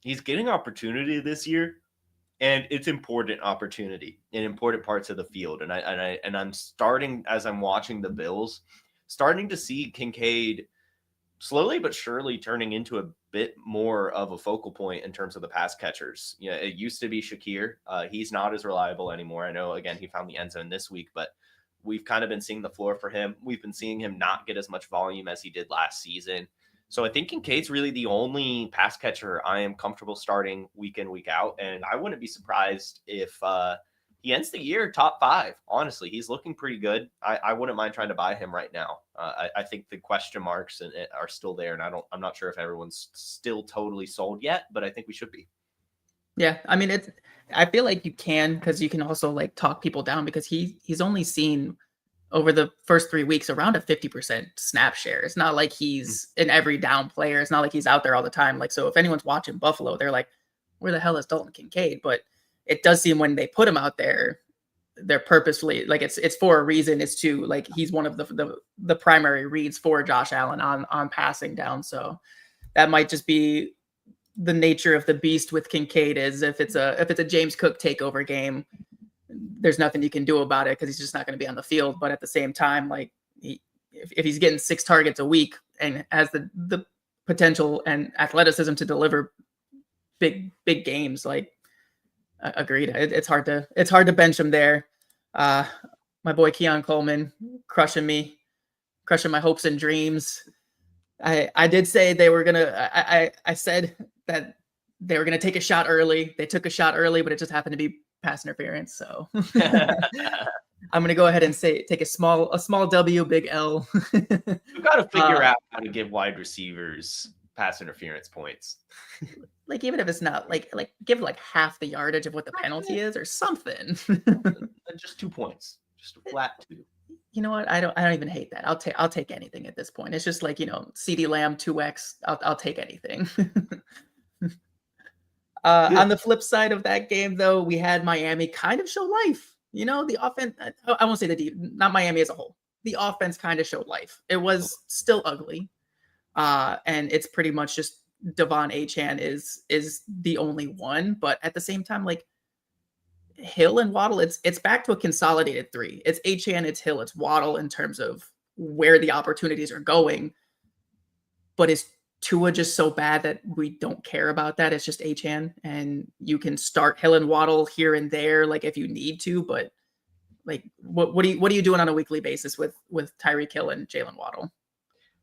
he's getting opportunity this year, and it's important opportunity in important parts of the field. And I'm starting, as I'm watching the Bills, starting to see Kincaid slowly but surely turning into a bit more of a focal point in terms of the pass catchers. You know, it used to be Shakir. He's not as reliable anymore. I know, again, he found the end zone this week, but we've kind of been seeing the floor for him. We've been seeing him not get as much volume as he did last season. So I think Kincaid's really the only pass catcher I am comfortable starting week in, week out. And I wouldn't be surprised if he ends the year top 5. Honestly, he's looking pretty good. I wouldn't mind trying to buy him right now. I think the question marks are still there, and I'm not sure if everyone's still totally sold yet, but I think we should be. Yeah, I mean, I feel like you can, because you can also like talk people down, because he's only seen over the first 3 weeks around a 50% snap share. It's not like he's an every down player. It's not like he's out there all the time. Like, so if anyone's watching Buffalo, they're like, where the hell is Dalton Kincaid? But it does seem when they put him out there, they're purposefully, like, it's for a reason. It's to, like, he's one of the primary reads for Josh Allen on passing down. So that might just be the nature of the beast with Kincaid. Is if it's a James Cook takeover game, there's nothing you can do about it because he's just not going to be on the field. But at the same time, like if he's getting 6 targets a week and has the potential and athleticism to deliver big games, like agreed. It's hard to bench him there. My boy Keon Coleman crushing my hopes and dreams. I did say they were gonna. I said that they were gonna take a shot early. They took a shot early, but it just happened to be pass interference. So I'm gonna go ahead and take a small W, big L. We've got to figure out how to give wide receivers pass interference points. Like even if it's not like give like half the yardage of what the penalty is or something. Just 2 points, just a flat 2. You know what? I don't even hate that. I'll take anything at this point. It's just like, CeeDee Lamb 2x. I'll take anything. On the flip side of that game, though, we had Miami kind of show life. The offense. I won't say not Miami as a whole. The offense kind of showed life. It was still ugly, and it's pretty much just Devon Achane is the only one. But at the same time, like Hill and Waddle, it's back to a consolidated 3. It's Achane, it's Hill, it's Waddle in terms of where the opportunities are going. But is Tua just so bad that we don't care about that? It's just Achane, and you can start Hill and Waddle here and there, like if you need to. But like, what are you doing on a weekly basis with Tyreek Hill and Jalen Waddle?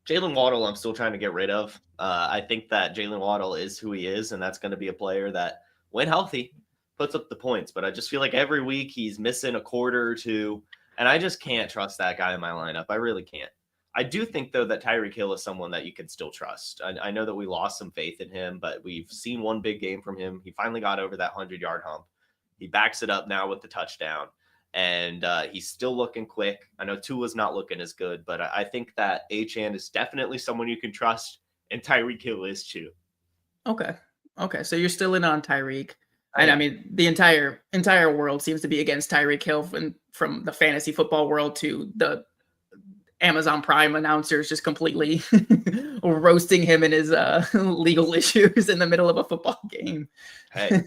Jalen Waddle, I'm still trying to get rid of. I think that Jalen Waddle is who he is, and that's going to be a player that, when healthy, puts up the points. But I just feel like every week he's missing a quarter or two, and I just can't trust that guy in my lineup. I really can't. I do think, though, that Tyreek Hill is someone that you can still trust. I know that we lost some faith in him, but we've seen one big game from him. He finally got over that 100-yard hump. He backs it up now with the touchdown, and he's still looking quick. I know Tua's not looking as good, but I think that Achane is definitely someone you can trust, and Tyreek Hill is too. Okay. So you're still in on Tyreek. And I mean, the entire world seems to be against Tyreek Hill, from the fantasy football world to the Amazon Prime announcers just completely roasting him and his legal issues in the middle of a football game. Hey.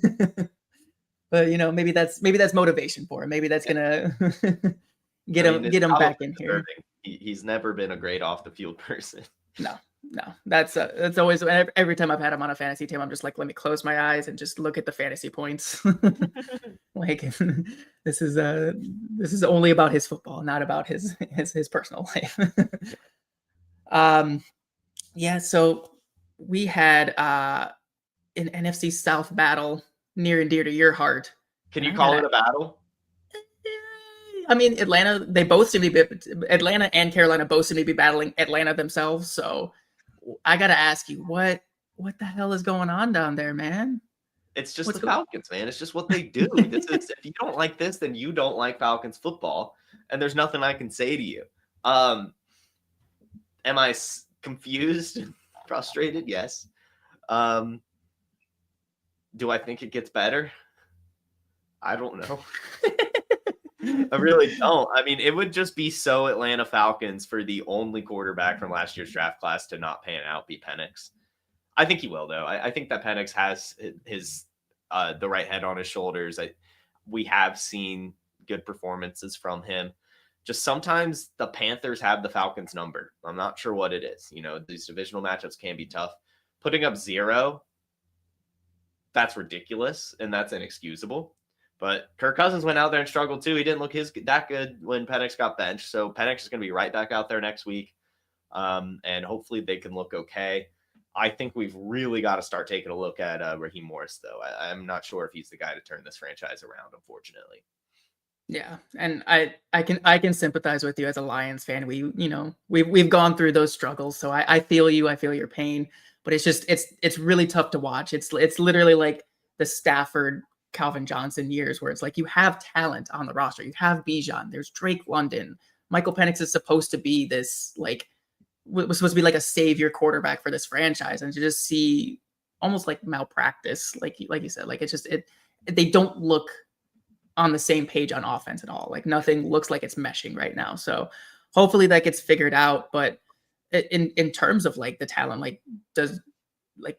But maybe that's motivation for him. Maybe that's gonna get him back in here. He's never been a great off the field person. No, that's always, every time I've had him on a fantasy team, I'm just like, let me close my eyes and just look at the fantasy points. Like this is only about his football, not about his personal life. Yeah. So we had an NFC South battle near and dear to your heart. Can you call it a battle? I mean, Atlanta and Carolina both seem to be battling Atlanta themselves. So I got to ask you, what the hell is going on down there, man? It's just the Falcons, man. It's just what they do. If you don't like this, then you don't like Falcons football, and there's nothing I can say to you. Am I confused and frustrated? Yes. Do I think it gets better? I don't know. I really don't. I mean, it would just be so Atlanta Falcons for the only quarterback from last year's draft class to not pan out be Penix. I think he will, though. I think that Penix has his the right head on his shoulders. We have seen good performances from him. Just sometimes the Panthers have the Falcons numbered. I'm not sure what it is. These divisional matchups can be tough. Putting up 0, that's ridiculous, and that's inexcusable. But Kirk Cousins went out there and struggled too. He didn't look that good when Penix got benched. So Penix is going to be right back out there next week. And hopefully they can look okay. I think we've really got to start taking a look at Raheem Morris, though. I'm not sure if he's the guy to turn this franchise around, unfortunately. Yeah, and I can sympathize with you as a Lions fan. We've gone through those struggles, so I feel you. I feel your pain, but it's really tough to watch. It's literally like the Stafford Calvin Johnson years, where it's like you have talent on the roster. You have Bijan. There's Drake London. Michael Penix is supposed to be this was supposed to be like a savior quarterback for this franchise, and to just see almost like malpractice, like you said, like they don't look on the same page on offense at all. Like nothing looks like it's meshing right now. So hopefully that gets figured out. But in terms of like the talent, like does like,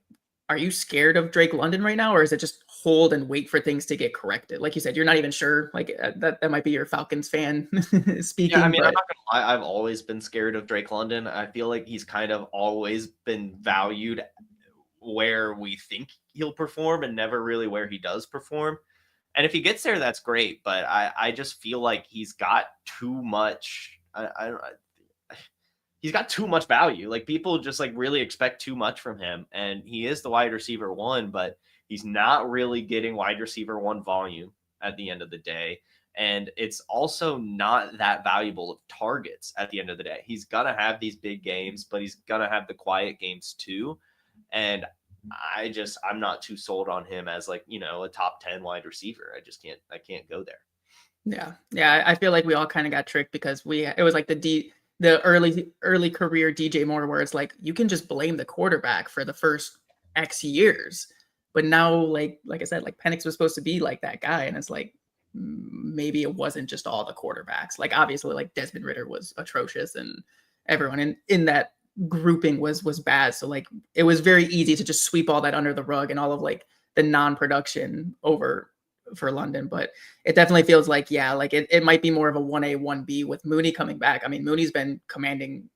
are you scared of Drake London right now, or is it just hold and wait for things to get corrected? Like you said, you're not even sure. Like that might be your Falcons fan speaking. Yeah, I mean, I'm but not gonna lie. I've always been scared of Drake London. I feel like he's kind of always been valued where we think he'll perform and never really where he does perform. And if he gets there, that's great. But I just feel like he's got too much. He's got too much value. Like people just like really expect too much from him. And he is the wide receiver one, but he's not really getting wide receiver one volume at the end of the day. And it's also not that valuable of targets at the end of the day. He's going to have these big games, but he's going to have the quiet games too. And I'm not too sold on him as like, a top 10 wide receiver. I can't go there. Yeah. Yeah. I feel like we all kind of got tricked because it was like the early career DJ Moore, where it's like, you can just blame the quarterback for the first X years. But now, like I said, like Penix was supposed to be like that guy. And it's like, maybe it wasn't just all the quarterbacks. Like obviously like Desmond Ridder was atrocious and everyone in that grouping was bad. So like, it was very easy to just sweep all that under the rug and all of like the non-production over for London. But it definitely feels like, yeah, like it might be more of a 1A, 1B with Mooney coming back. I mean, Mooney's been commanding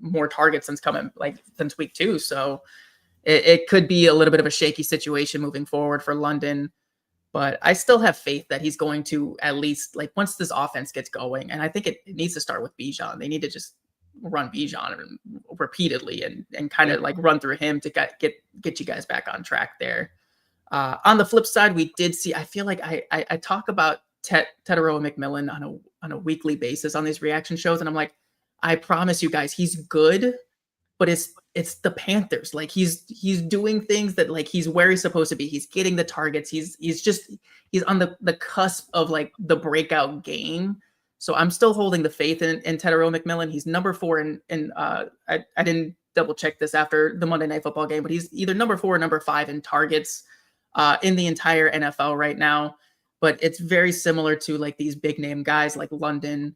more targets since week 2. So it could be a little bit of a shaky situation moving forward for London. But I still have faith that he's going to, at least like once this offense gets going, and I think it needs to start with Bijan. They need to just run Bijan repeatedly and kind of like run through him to get you guys back on track there. On the flip side, we did see, I feel like I talk about Tyrone McMillan on a weekly basis on these reaction shows. And I'm like, I promise you guys, he's good, but it's the Panthers. Like he's doing things that like he's where he's supposed to be. He's getting the targets. He's on the cusp of like the breakout game. So I'm still holding the faith in Tyrone McMillan. He's number 4 in I didn't double check this after the Monday Night Football game, but he's either number 4 or number 5 in targets in the entire NFL right now. But it's very similar to like these big name guys like London,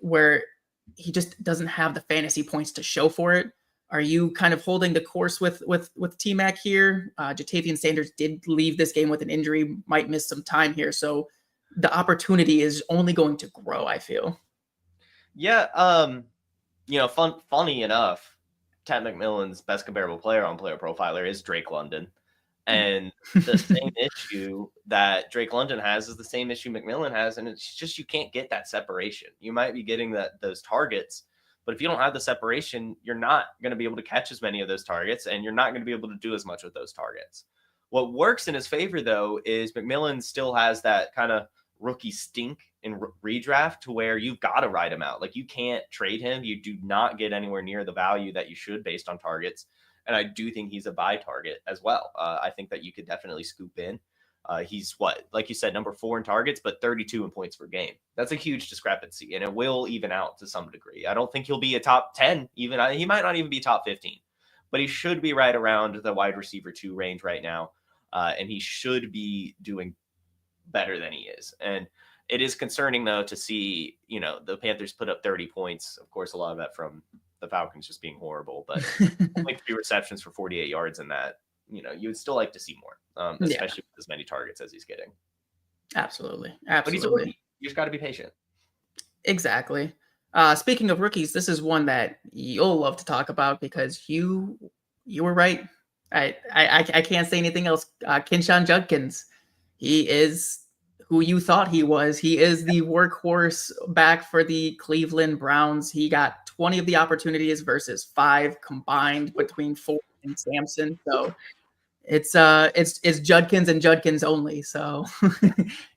where he just doesn't have the fantasy points to show for it. Are you kind of holding the course with T-Mac here? Jatavian Sanders did leave this game with an injury, might miss some time here. So the opportunity is only going to grow, I feel. Yeah. Funny enough, Tat McMillan's best comparable player on Player Profiler is Drake London. And the same issue that Drake London has is the same issue McMillan has. And it's just, you can't get that separation. You might be getting those targets, but if you don't have the separation, you're not going to be able to catch as many of those targets, and you're not going to be able to do as much with those targets. What works in his favor, though, is McMillan still has that kind of rookie stink in redraft to where you've got to ride him out. Like you can't trade him. You do not get anywhere near the value that you should based on targets. And I do think he's a buy target as well. I think that you could definitely scoop in. He's like you said, number 4 in targets, but 32 in points per game. That's a huge discrepancy, and it will even out to some degree. I don't think he'll be a top 10. He might not even be top 15, but he should be right around the wide receiver 2 range right now. And he should be doing better than he is. And it is concerning though, to see, the Panthers put up 30 points. Of course, a lot of that from the Falcons just being horrible, but only 3 receptions for 48 yards in that, you would still like to see more, especially with as many targets as he's getting. Absolutely. But he's a rookie. You just got to be patient. Exactly. Speaking of rookies, this is one that you'll love to talk about because you were right. I can't say anything else. Kinshawn Judkins, he is who you thought he was. He is the workhorse back for the Cleveland Browns. He got 20 of the opportunities versus 5 combined between Ford and Sampson. So it's Judkins and Judkins only. So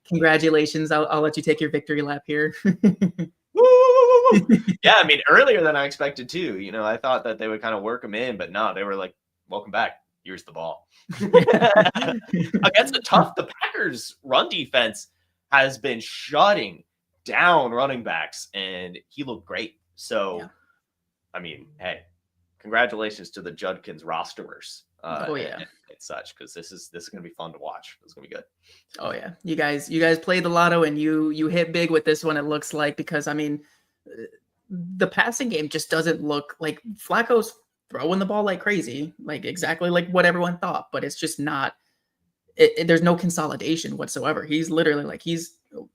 congratulations. I'll let you take your victory lap here. Yeah, I mean, earlier than I expected too. I thought that they would kind of work him in, but no, they were like, welcome back. Here's the ball. Against the Packers run defense has been shutting down running backs, and he looked great. So, yeah. I mean, hey, congratulations to the Judkins rosterers. And such, because this is going to be fun to watch. It's going to be good. Oh yeah, you guys played the lotto and you hit big with this one. It looks like, because I mean, the passing game just doesn't look like Flacco's throwing the ball like crazy, like exactly like what everyone thought, but it's just not. There's no consolidation whatsoever. He's literally like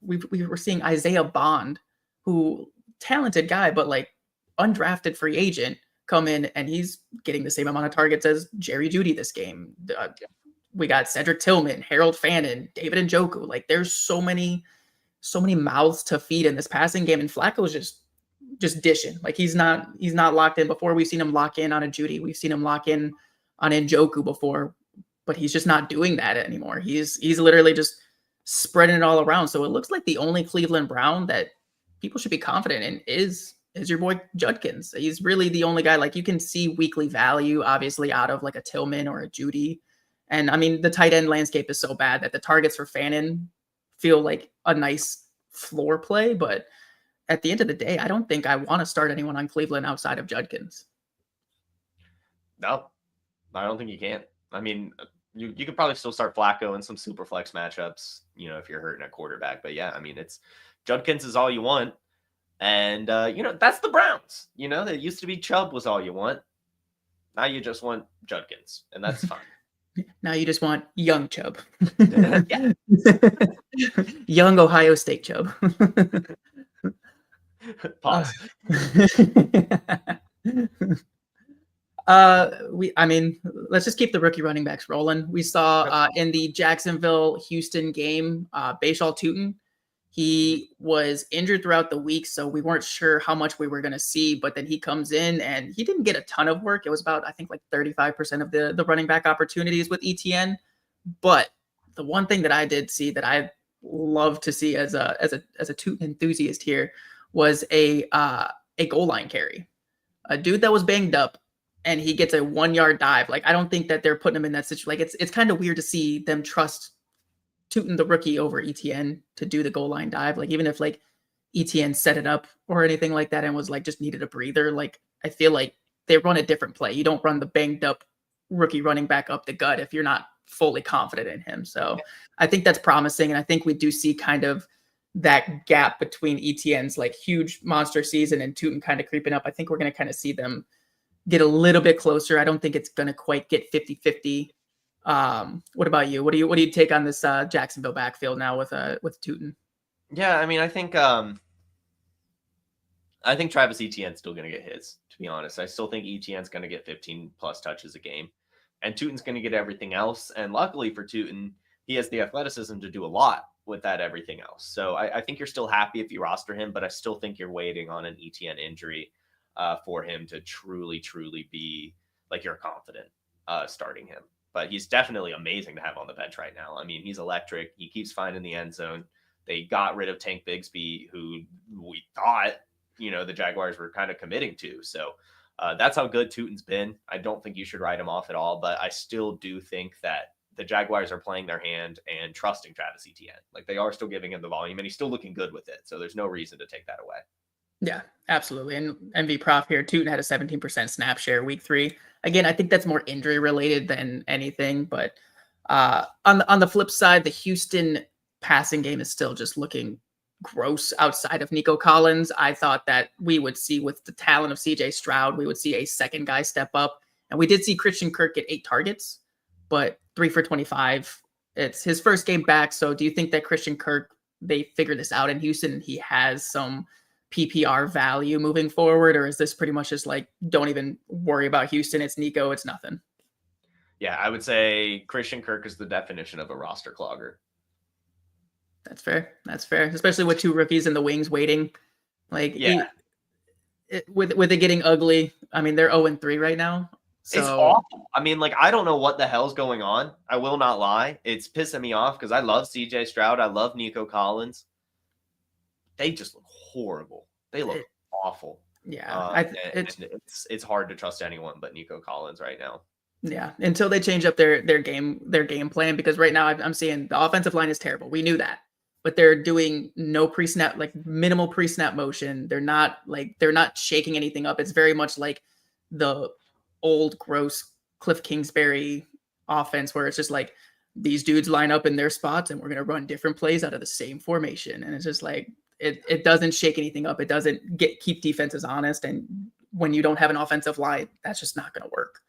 we were seeing Isaiah Bond, who talented guy, but like undrafted free agent, come in and he's getting the same amount of targets as Jerry Jeudy this game. We got Cedric Tillman, Harold Fannin, David Njoku. Like there's so many mouths to feed in this passing game, and Flacco's just dishing. Like he's not locked in. Before we've seen him lock in on a Jeudy, we've seen him lock in on Njoku before, but he's just not doing that anymore. He's literally just spreading it all around. So it looks like the only Cleveland Brown that people should be confident in is your boy Judkins. He's really the only guy. Like you can see weekly value, obviously, out of like a Tillman or a Jeudy. And I mean, the tight end landscape is so bad that the targets for Fannin feel like a nice floor play. But at the end of the day, I don't think I want to start anyone on Cleveland outside of Judkins. No, I don't think you can. I mean, you could probably still start Flacco in some super flex matchups, if you're hurting at quarterback. But yeah, I mean, it's Judkins is all you want. And, that's the Browns. It used to be Chubb was all you want. Now you just want Judkins, and that's fine. Now you just want young Chubb. Yeah. Young Ohio State Chubb. Pause. Let's just keep the rookie running backs rolling. We saw in the Jacksonville-Houston game, Bashal Tutin. He was injured throughout the week, so we weren't sure how much we were going to see, but then he comes in and he didn't get a ton of work. It was about, I think, like 35% of the running back opportunities with ETN. But the one thing that I did see that I love to see as a Tutin enthusiast here was a goal line carry. A dude that was banged up and he gets a 1-yard dive. Like, I don't think that they're putting him in that situation. Like, it's kind of weird to see them trust Tutin the rookie over ETN to do the goal line dive. Like even if like ETN set it up or anything like that and was like just needed a breather, like I feel like they run a different play. You don't run the banged up rookie running back up the gut if you're not fully confident in him. So I think that's promising. And I think we do see kind of that gap between ETN's like huge monster season and Tutin kind of creeping up. I think we're going to kind of see them get a little bit closer. I don't think it's going to quite get 50-50. What about you? What do you take on this Jacksonville backfield now with Tutin? Yeah, I mean, I think Travis Etienne's still going to get his, to be honest. I still think Etienne's going to get 15 plus touches a game, and Tutin's going to get everything else. And luckily for Tutin, he has the athleticism to do a lot with that everything else. So I think you're still happy if you roster him, but I still think you're waiting on an Etienne injury for him to truly be like you're confident starting him. But he's definitely amazing to have on the bench right now. I mean, he's electric. He keeps finding the end zone. They got rid of Tank Bigsby, who we thought, the Jaguars were kind of committing to. So that's how good Tutin's been. I don't think you should write him off at all, but I still do think that the Jaguars are playing their hand and trusting Travis Etienne. Like they are still giving him the volume, and he's still looking good with it. So there's no reason to take that away. Yeah, absolutely. And MV Prof here, Tutin had a 17% snap share week 3. Again, I think that's more injury related than anything. But on the flip side, the Houston passing game is still just looking gross outside of Nico Collins. I thought that we would see, with the talent of CJ Stroud, we would see a second guy step up. And we did see Christian Kirk get 8 targets, but 3 for 25. It's his first game back. So do you think that Christian Kirk, they figure this out in Houston and he has some PPR value moving forward, or is this pretty much just like, don't even worry about Houston, it's Nico, it's nothing? Yeah, I would say Christian Kirk is the definition of a roster clogger. That's fair, especially with 2 rookies in the wings waiting. Like, yeah, with it getting ugly. I mean, they're 0-3 right now, so it's awful. I mean, like, I don't know what the hell's going on. I will not lie, it's pissing me off because I love CJ Stroud, I love Nico Collins. They just look horrible. They look awful. Yeah, it's hard to trust anyone but Nico Collins right now. Yeah, until they change up their game plan, because right now I'm seeing the offensive line is terrible. We knew that, but they're doing no pre-snap, like minimal pre-snap motion. They're not shaking anything up. It's very much like the old gross Cliff Kingsbury offense, where it's just like these dudes line up in their spots and we're gonna run different plays out of the same formation, and it's just like. It doesn't shake anything up. It doesn't keep defenses honest. And when you don't have an offensive line, that's just not going to work.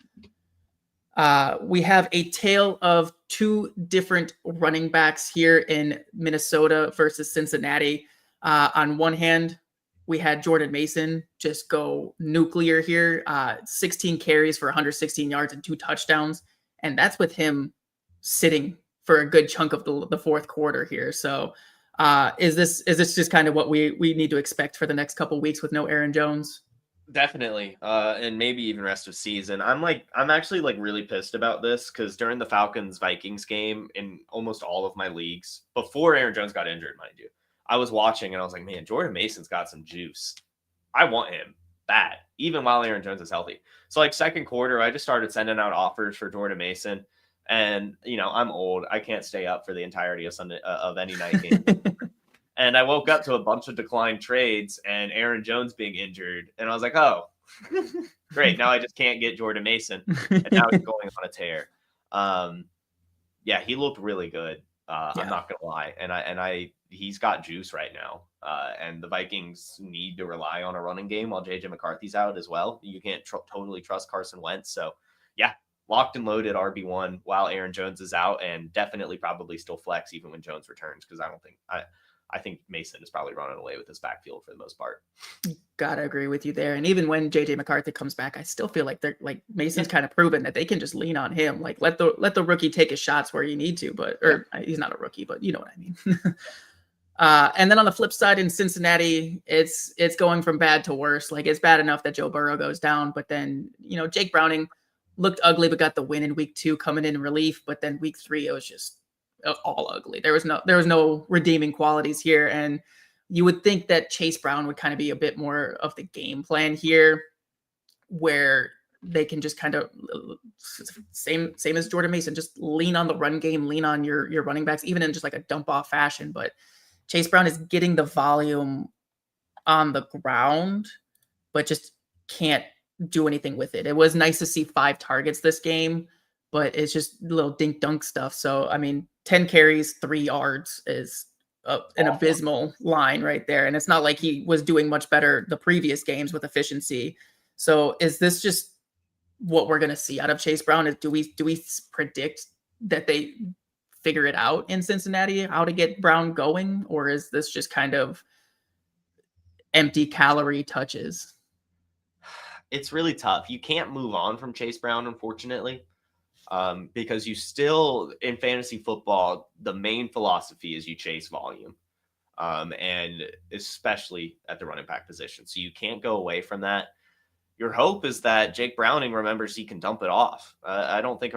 We have a tale of two different running backs here in Minnesota versus Cincinnati. On one hand, we had Jordan Mason just go nuclear here, 16 carries for 116 yards and 2 touchdowns. And that's with him sitting for a good chunk of the fourth quarter here. So is this just kind of what we need to expect for the next couple of weeks with no Aaron Jones? Definitely. And maybe even rest of season. I'm actually like really pissed about this because during the Falcons Vikings game in almost all of my leagues, before Aaron Jones got injured, mind you, I was watching and I was like, man, Jordan Mason's got some juice. I want him bad, even while Aaron Jones is healthy. So like second quarter, I just started sending out offers for Jordan Mason. And, you know, I'm old. I can't stay up for the entirety of Sunday of any night game. And I woke up to a bunch of declined trades and Aaron Jones being injured. And I was like, oh, great. Now I just can't get Jordan Mason. And now he's going on a tear. Yeah, he looked really good. I'm not going to lie. And he's got juice right now. And the Vikings need to rely on a running game while JJ McCarthy's out as well. You can't totally trust Carson Wentz. So, yeah, locked and loaded RB1 while Aaron Jones is out, and definitely probably still flex even when Jones returns, because I think Mason is probably running away with this backfield for the most part. Gotta agree with you there. And even when JJ McCarthy comes back, I still feel like they're like Mason's kind of proven that they can just lean on him. Like let the rookie take his shots where you need to, he's not a rookie, but you know what I mean. And then on the flip side in Cincinnati, it's going from bad to worse. Like it's bad enough that Joe Burrow goes down, but then, you know, Jake Browning looked ugly, but got the win in week 2 coming in relief. But then week 3, it was just all ugly. There was no redeeming qualities here. And you would think that Chase Brown would kind of be a bit more of the game plan here, where they can just kind of same as Jordan Mason, just lean on the run game, lean on your running backs, even in just like a dump off fashion. But Chase Brown is getting the volume on the ground, but just can't do anything with it. It was nice to see 5 targets this game, but it's just little dink dunk stuff. So, I mean, 10 carries, 3 yards is an abysmal line right there. And it's not like he was doing much better the previous games with efficiency. So is this just what we're going to see out of Chase Brown? Do we predict that they figure it out in Cincinnati, how to get Brown going? Or is this just kind of empty calorie touches? It's really tough. You can't move on from Chase Brown, unfortunately. Because you still, in fantasy football, the main philosophy is you chase volume, and especially at the running back position. So you can't go away from that. Your hope is that Jake Browning remembers he can dump it off. I don't think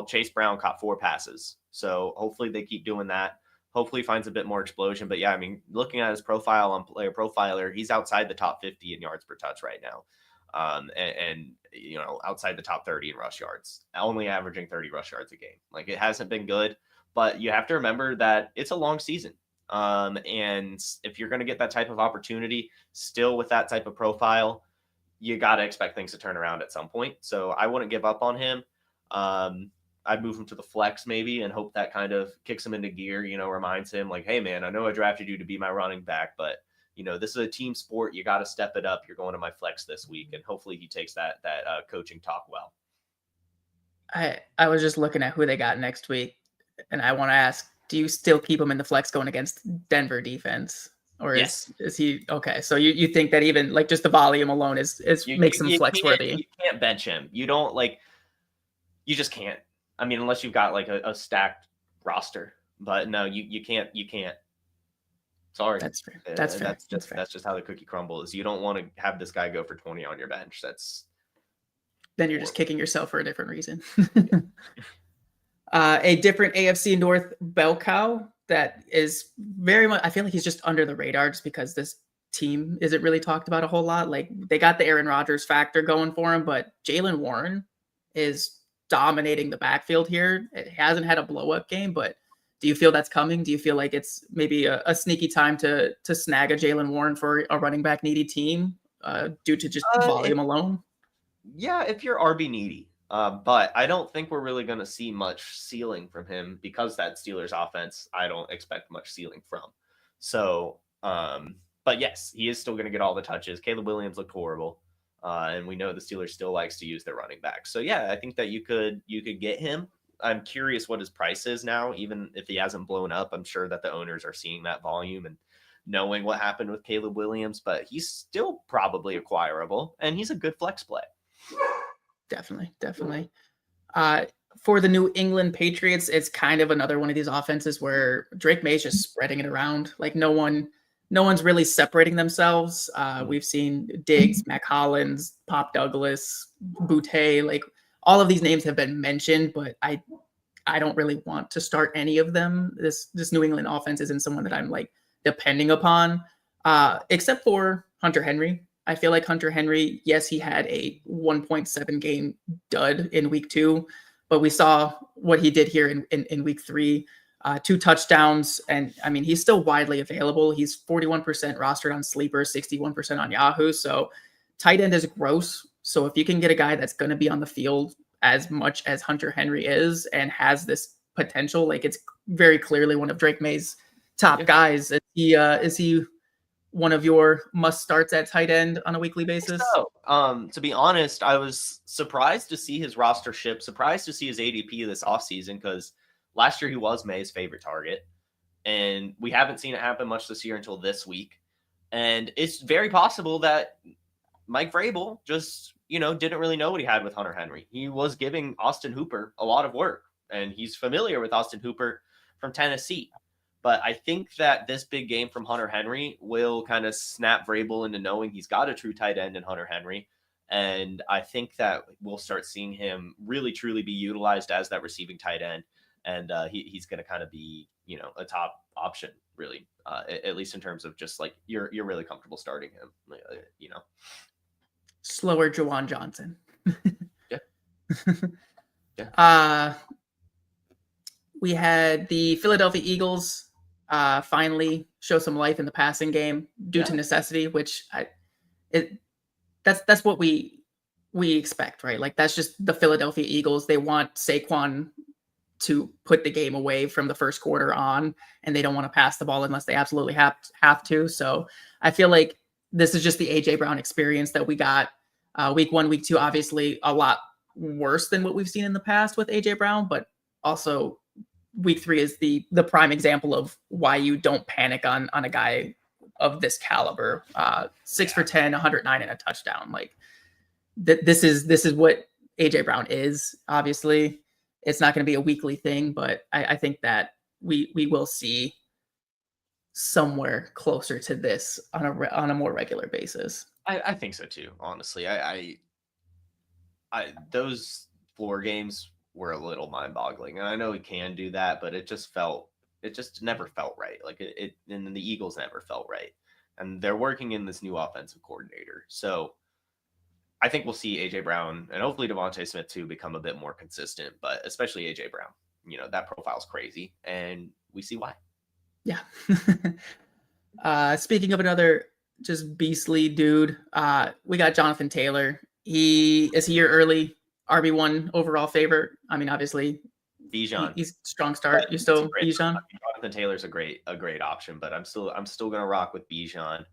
Chase Brown caught 4 passes. So hopefully they keep doing that. Hopefully finds a bit more explosion. But yeah, I mean, looking at his profile on PlayerProfiler, he's outside the top 50 in yards per touch right now. And you know, outside the top 30 in rush yards, only averaging 30 rush yards a game. Like, it hasn't been good, but you have to remember that it's a long season. And if you're going to get that type of opportunity still with that type of profile, you got to expect things to turn around at some point. So I wouldn't give up on him. I'd move him to the flex maybe and hope that kind of kicks him into gear, you know, reminds him like, hey man, I know I drafted you to be my running back, but you know, this is a team sport. You got to step it up. You're going to my flex this week. And hopefully he takes that coaching talk well. I was just looking at who they got next week, and I want to ask, do you still keep him in the flex going against Denver defense? Or is he okay? So you think that even like just the volume alone makes him flex worthy? You can't bench him. You don't you just can't. I mean, unless you've got like a stacked roster, but no, you can't. Sorry. That's fair. That's fair. That's just how the cookie crumbles. You don't want to have this guy go for 20 on your bench. Then you're just kicking yourself for a different reason. A different AFC North bell cow that is very much, I feel like he's just under the radar just because this team isn't really talked about a whole lot. Like, they got the Aaron Rodgers factor going for him, but Jaylen Warren is dominating the backfield here. It hasn't had a blow up game, but do you feel that's coming? Do you feel like it's maybe a sneaky time to snag a Jaylen Warren for a running back needy team due to just volume alone? Yeah, if you're RB needy. But I don't think we're really going to see much ceiling from him because that Steelers offense, I don't expect much ceiling from. So, but yes, he is still going to get all the touches. Caleb Williams looked horrible. And we know the Steelers still likes to use their running back. So yeah, I think that you could get him. I'm curious what his price is now, even if he hasn't blown up. I'm sure that the owners are seeing that volume and knowing what happened with Caleb Williams, but he's still probably acquirable, and he's a good flex play. Definitely. For the New England Patriots, it's kind of another one of these offenses where Drake May is just spreading it around. Like no one's really separating themselves. We've seen Diggs, Mac Hollins, Pop Douglas, Boutte, like all of these names have been mentioned, but I don't really want to start any of them. This New England offense isn't someone that I'm like depending upon, except for Hunter Henry. I feel like Hunter Henry, yes, he had a 1.7 game dud in week 2, but we saw what he did here in week 3, 2 touchdowns. And I mean, he's still widely available. He's 41% rostered on Sleeper, 61% on Yahoo. So tight end is gross. So if you can get a guy that's going to be on the field as much as Hunter Henry is and has this potential, like it's very clearly one of Drake May's top guys. Is he one of your must starts at tight end on a weekly basis? So, to be honest, I was surprised to see his rostership, surprised to see his ADP this offseason, because last year he was May's favorite target, and we haven't seen it happen much this year until this week. And it's very possible that Mike Vrabel just, didn't really know what he had with Hunter Henry. He was giving Austin Hooper a lot of work, and he's familiar with Austin Hooper from Tennessee. But I think that this big game from Hunter Henry will kind of snap Vrabel into knowing he's got a true tight end in Hunter Henry. And I think that we'll start seeing him really, truly be utilized as that receiving tight end. And he's going to kind of be, a top option, really, at least in terms of just like you're really comfortable starting him, Slower Juwan Johnson. Yeah. We had the Philadelphia Eagles finally show some life in the passing game due to necessity, which that's what we expect, right? Like that's just the Philadelphia Eagles. They want Saquon to put the game away from the first quarter on, and they don't want to pass the ball unless they absolutely have to. So I feel like this is just the AJ Brown experience that we got week 1, week 2, obviously a lot worse than what we've seen in the past with AJ Brown, but also week 3 is the prime example of why you don't panic on a guy of this caliber. 6 for 10, 109 and a touchdown. Like this is what AJ Brown is. Obviously, it's not going to be a weekly thing, but I think that we will see somewhere closer to this on a more regular basis. I think so too. Honestly, I those floor games were a little mind-boggling, and I know he can do that, but it just never felt right. Like and the Eagles never felt right, and they're working in this new offensive coordinator. So I think we'll see AJ Brown and hopefully Devontae Smith too become a bit more consistent, but especially AJ Brown. That profile's crazy, and we see why. Yeah. Speaking of another just beastly dude, we got Jonathan Taylor. Is he your early RB1 overall favorite? I mean, obviously, Bijan. He's strong start. You still Bijan? Jonathan Taylor's a great option, but I'm still gonna rock with Bijan.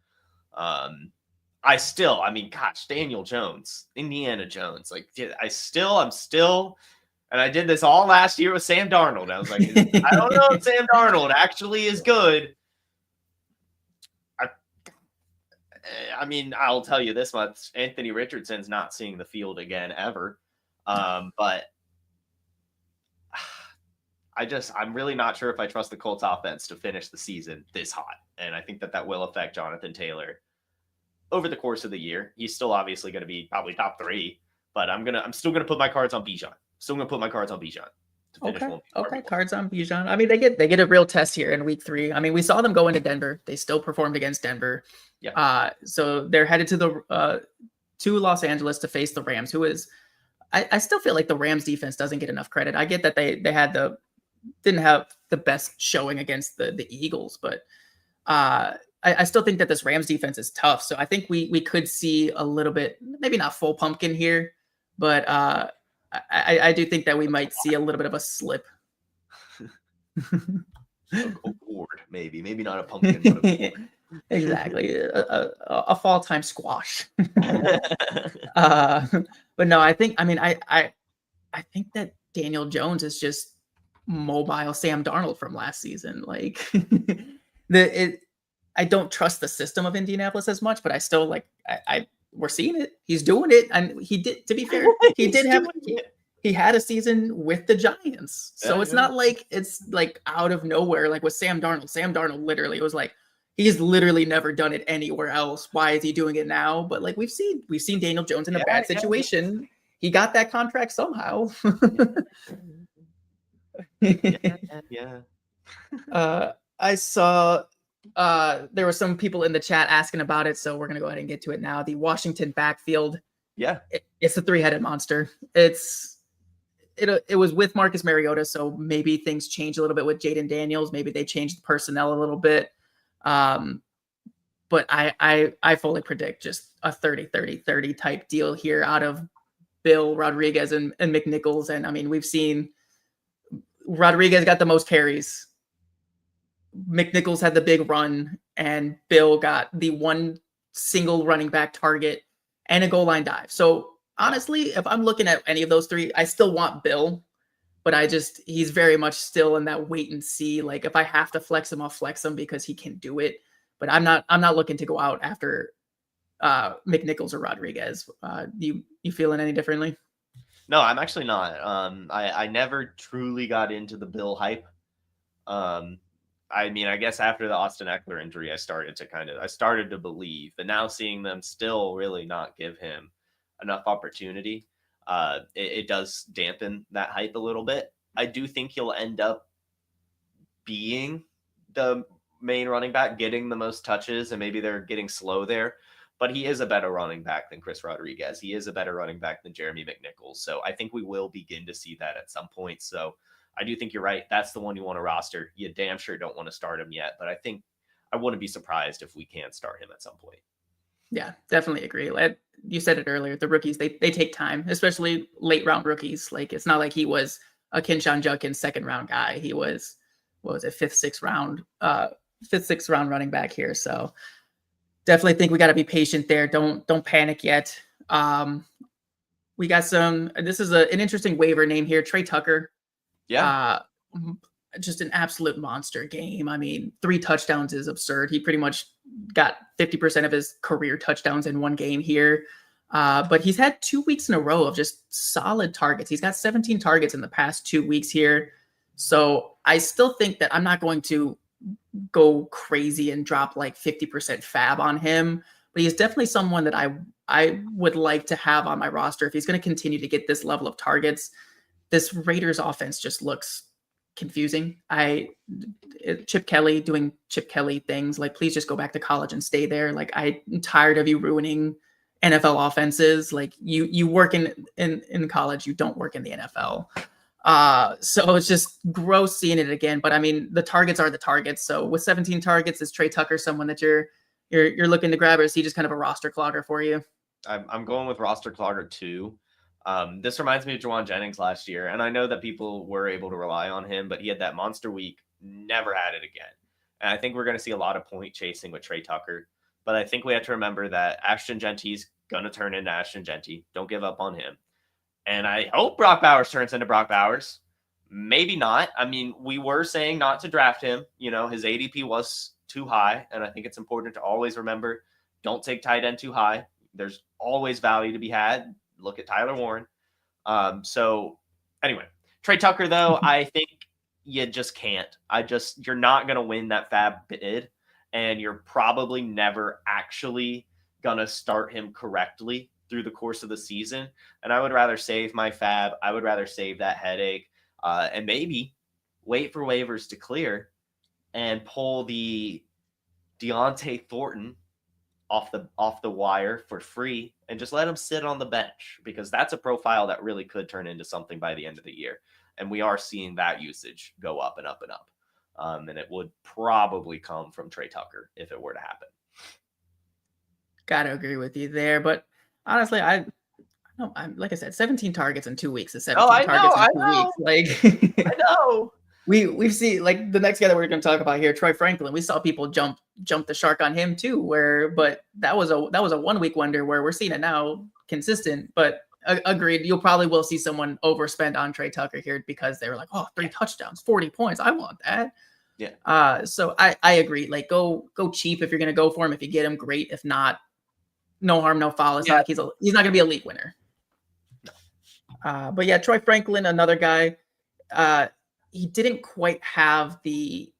Gosh, Daniel Jones, Indiana Jones. Like, I'm still, and I did this all last year with Sam Darnold. I was like, I don't know if Sam Darnold actually is good. I'll tell you this much: Anthony Richardson's not seeing the field again ever. But I'm really not sure if I trust the Colts offense to finish the season this hot. And I think that will affect Jonathan Taylor over the course of the year. He's still obviously going to be probably top 3, but I'm still going to put my cards on Bijan. Okay. Cards on Bijan. I mean, they get a real test here in week 3. I mean, we saw them go into Denver. They still performed against Denver. Yeah. So they're headed to Los Angeles to face the Rams, who is, I still feel like the Rams defense doesn't get enough credit. I get that they didn't have the best showing against the Eagles, but I still think that this Rams defense is tough. So I think we could see a little bit, maybe not full pumpkin here, but I do think that we might see a little bit of a slip. A gourd, maybe not a pumpkin, but a gourd. Exactly. A fall time squash. But no, I think that Daniel Jones is just mobile Sam Darnold from last season. Like I don't trust the system of Indianapolis as much, but I still we're seeing it. He's doing it, and he did. To be fair, he had a season with the Giants, so it's not like it's like out of nowhere. Like with Sam Darnold, literally was like he's literally never done it anywhere else. Why is he doing it now? But like we've seen Daniel Jones in a bad situation. Yeah. He got that contract somehow. Yeah. I saw there were some people in the chat asking about it, so we're gonna go ahead and get to it now. The Washington backfield. Yeah. It's a three-headed monster. It was with Marcus Mariota, so maybe things change a little bit with Jaden Daniels. Maybe they changed the personnel a little bit. But I fully predict just a 30-30-30 type deal here out of Bill, Rodriguez, and McNichols. And I mean, we've seen Rodriguez got the most carries. McNichols had the big run, and Bill got the one single running back target and a goal line dive. So honestly, if I'm looking at any of those three, I still want Bill, but he's very much still in that wait and see. Like if I have to flex him, I'll flex him because he can do it. But I'm not looking to go out after McNichols or Rodriguez. You feeling any differently? No, I'm actually not. I never truly got into the Bill hype. I mean, I guess after the Austin Eckler injury, I started to believe, but now seeing them still really not give him enough opportunity, it does dampen that hype a little bit. I do think he'll end up being the main running back, getting the most touches, and maybe they're getting slow there, but he is a better running back than Chris Rodriguez. He is a better running back than Jeremy McNichols. So I think we will begin to see that at some point. So I do think you're right. That's the one you want to roster. You damn sure don't want to start him yet, but I think I wouldn't be surprised if we can start him at some point. Yeah, definitely agree. You said it earlier. The rookies, they take time, especially late round rookies. Like it's not like he was a Kinshawn Judkins second round guy. He was, what was it, fifth, sixth round running back here. So definitely think we got to be patient there. Don't panic yet. We got this is an interesting waiver name here. Trey Tucker. Yeah. Just an absolute monster game. I mean, 3 touchdowns is absurd. He pretty much got 50% of his career touchdowns in one game here. But he's had 2 weeks in a row of just solid targets. He's got 17 targets in the past 2 weeks here. So I still think that I'm not going to go crazy and drop like 50% fab on him, but he's definitely someone that I would like to have on my roster if he's going to continue to get this level of targets. This Raiders offense just looks confusing. Chip Kelly doing Chip Kelly things. Like, please just go back to college and stay there. Like, I'm tired of you ruining NFL offenses. Like you work in college, you don't work in the NFL. So it's just gross seeing it again. But I mean, the targets are the targets. So with 17 targets, is Trey Tucker someone that you're looking to grab, or is he just kind of a roster clogger for you? I'm going with roster clogger too. This reminds me of Juwan Jennings last year, and I know that people were able to rely on him, but he had that monster week, never had it again. And I think we're going to see a lot of point chasing with Trey Tucker. But I think we have to remember that Ashton Genty's going to turn into Ashton Genty. Don't give up on him. And I hope Brock Bowers turns into Brock Bowers. Maybe not. I mean, we were saying not to draft him. You know, his ADP was too high. And I think it's important to always remember, don't take tight end too high. There's always value to be had. Look at Tyler Warren. So anyway, Trey Tucker, though, I think you just can't. You're not going to win that fab bid. And you're probably never actually going to start him correctly through the course of the season. And I would rather save my fab. I would rather save that headache and maybe wait for waivers to clear and pull the Deontay Thornton off the wire for free and just let him sit on the bench, because that's a profile that really could turn into something by the end of the year. And we are seeing that usage go up and up and up. And it would probably come from Trey Tucker if it were to happen. Gotta agree with you there, but honestly, I'm like I said, 17 targets in 2 weeks is 17 targets in 2 weeks. Like I know. we've seen like the next guy that we're going to talk about here, Troy Franklin. We saw people jump the shark on him too. But that was a 1 week wonder where we're seeing it now consistent. But agreed, you'll probably will see someone overspend on Trey Tucker here because they were like, oh, 3 touchdowns, 40 points. I want that. Yeah. So I agree. Like go cheap if you're going to go for him. If you get him, great. If not, no harm, no foul. It's not like he's not going to be a league winner. But yeah, Troy Franklin, another guy. He didn't quite have the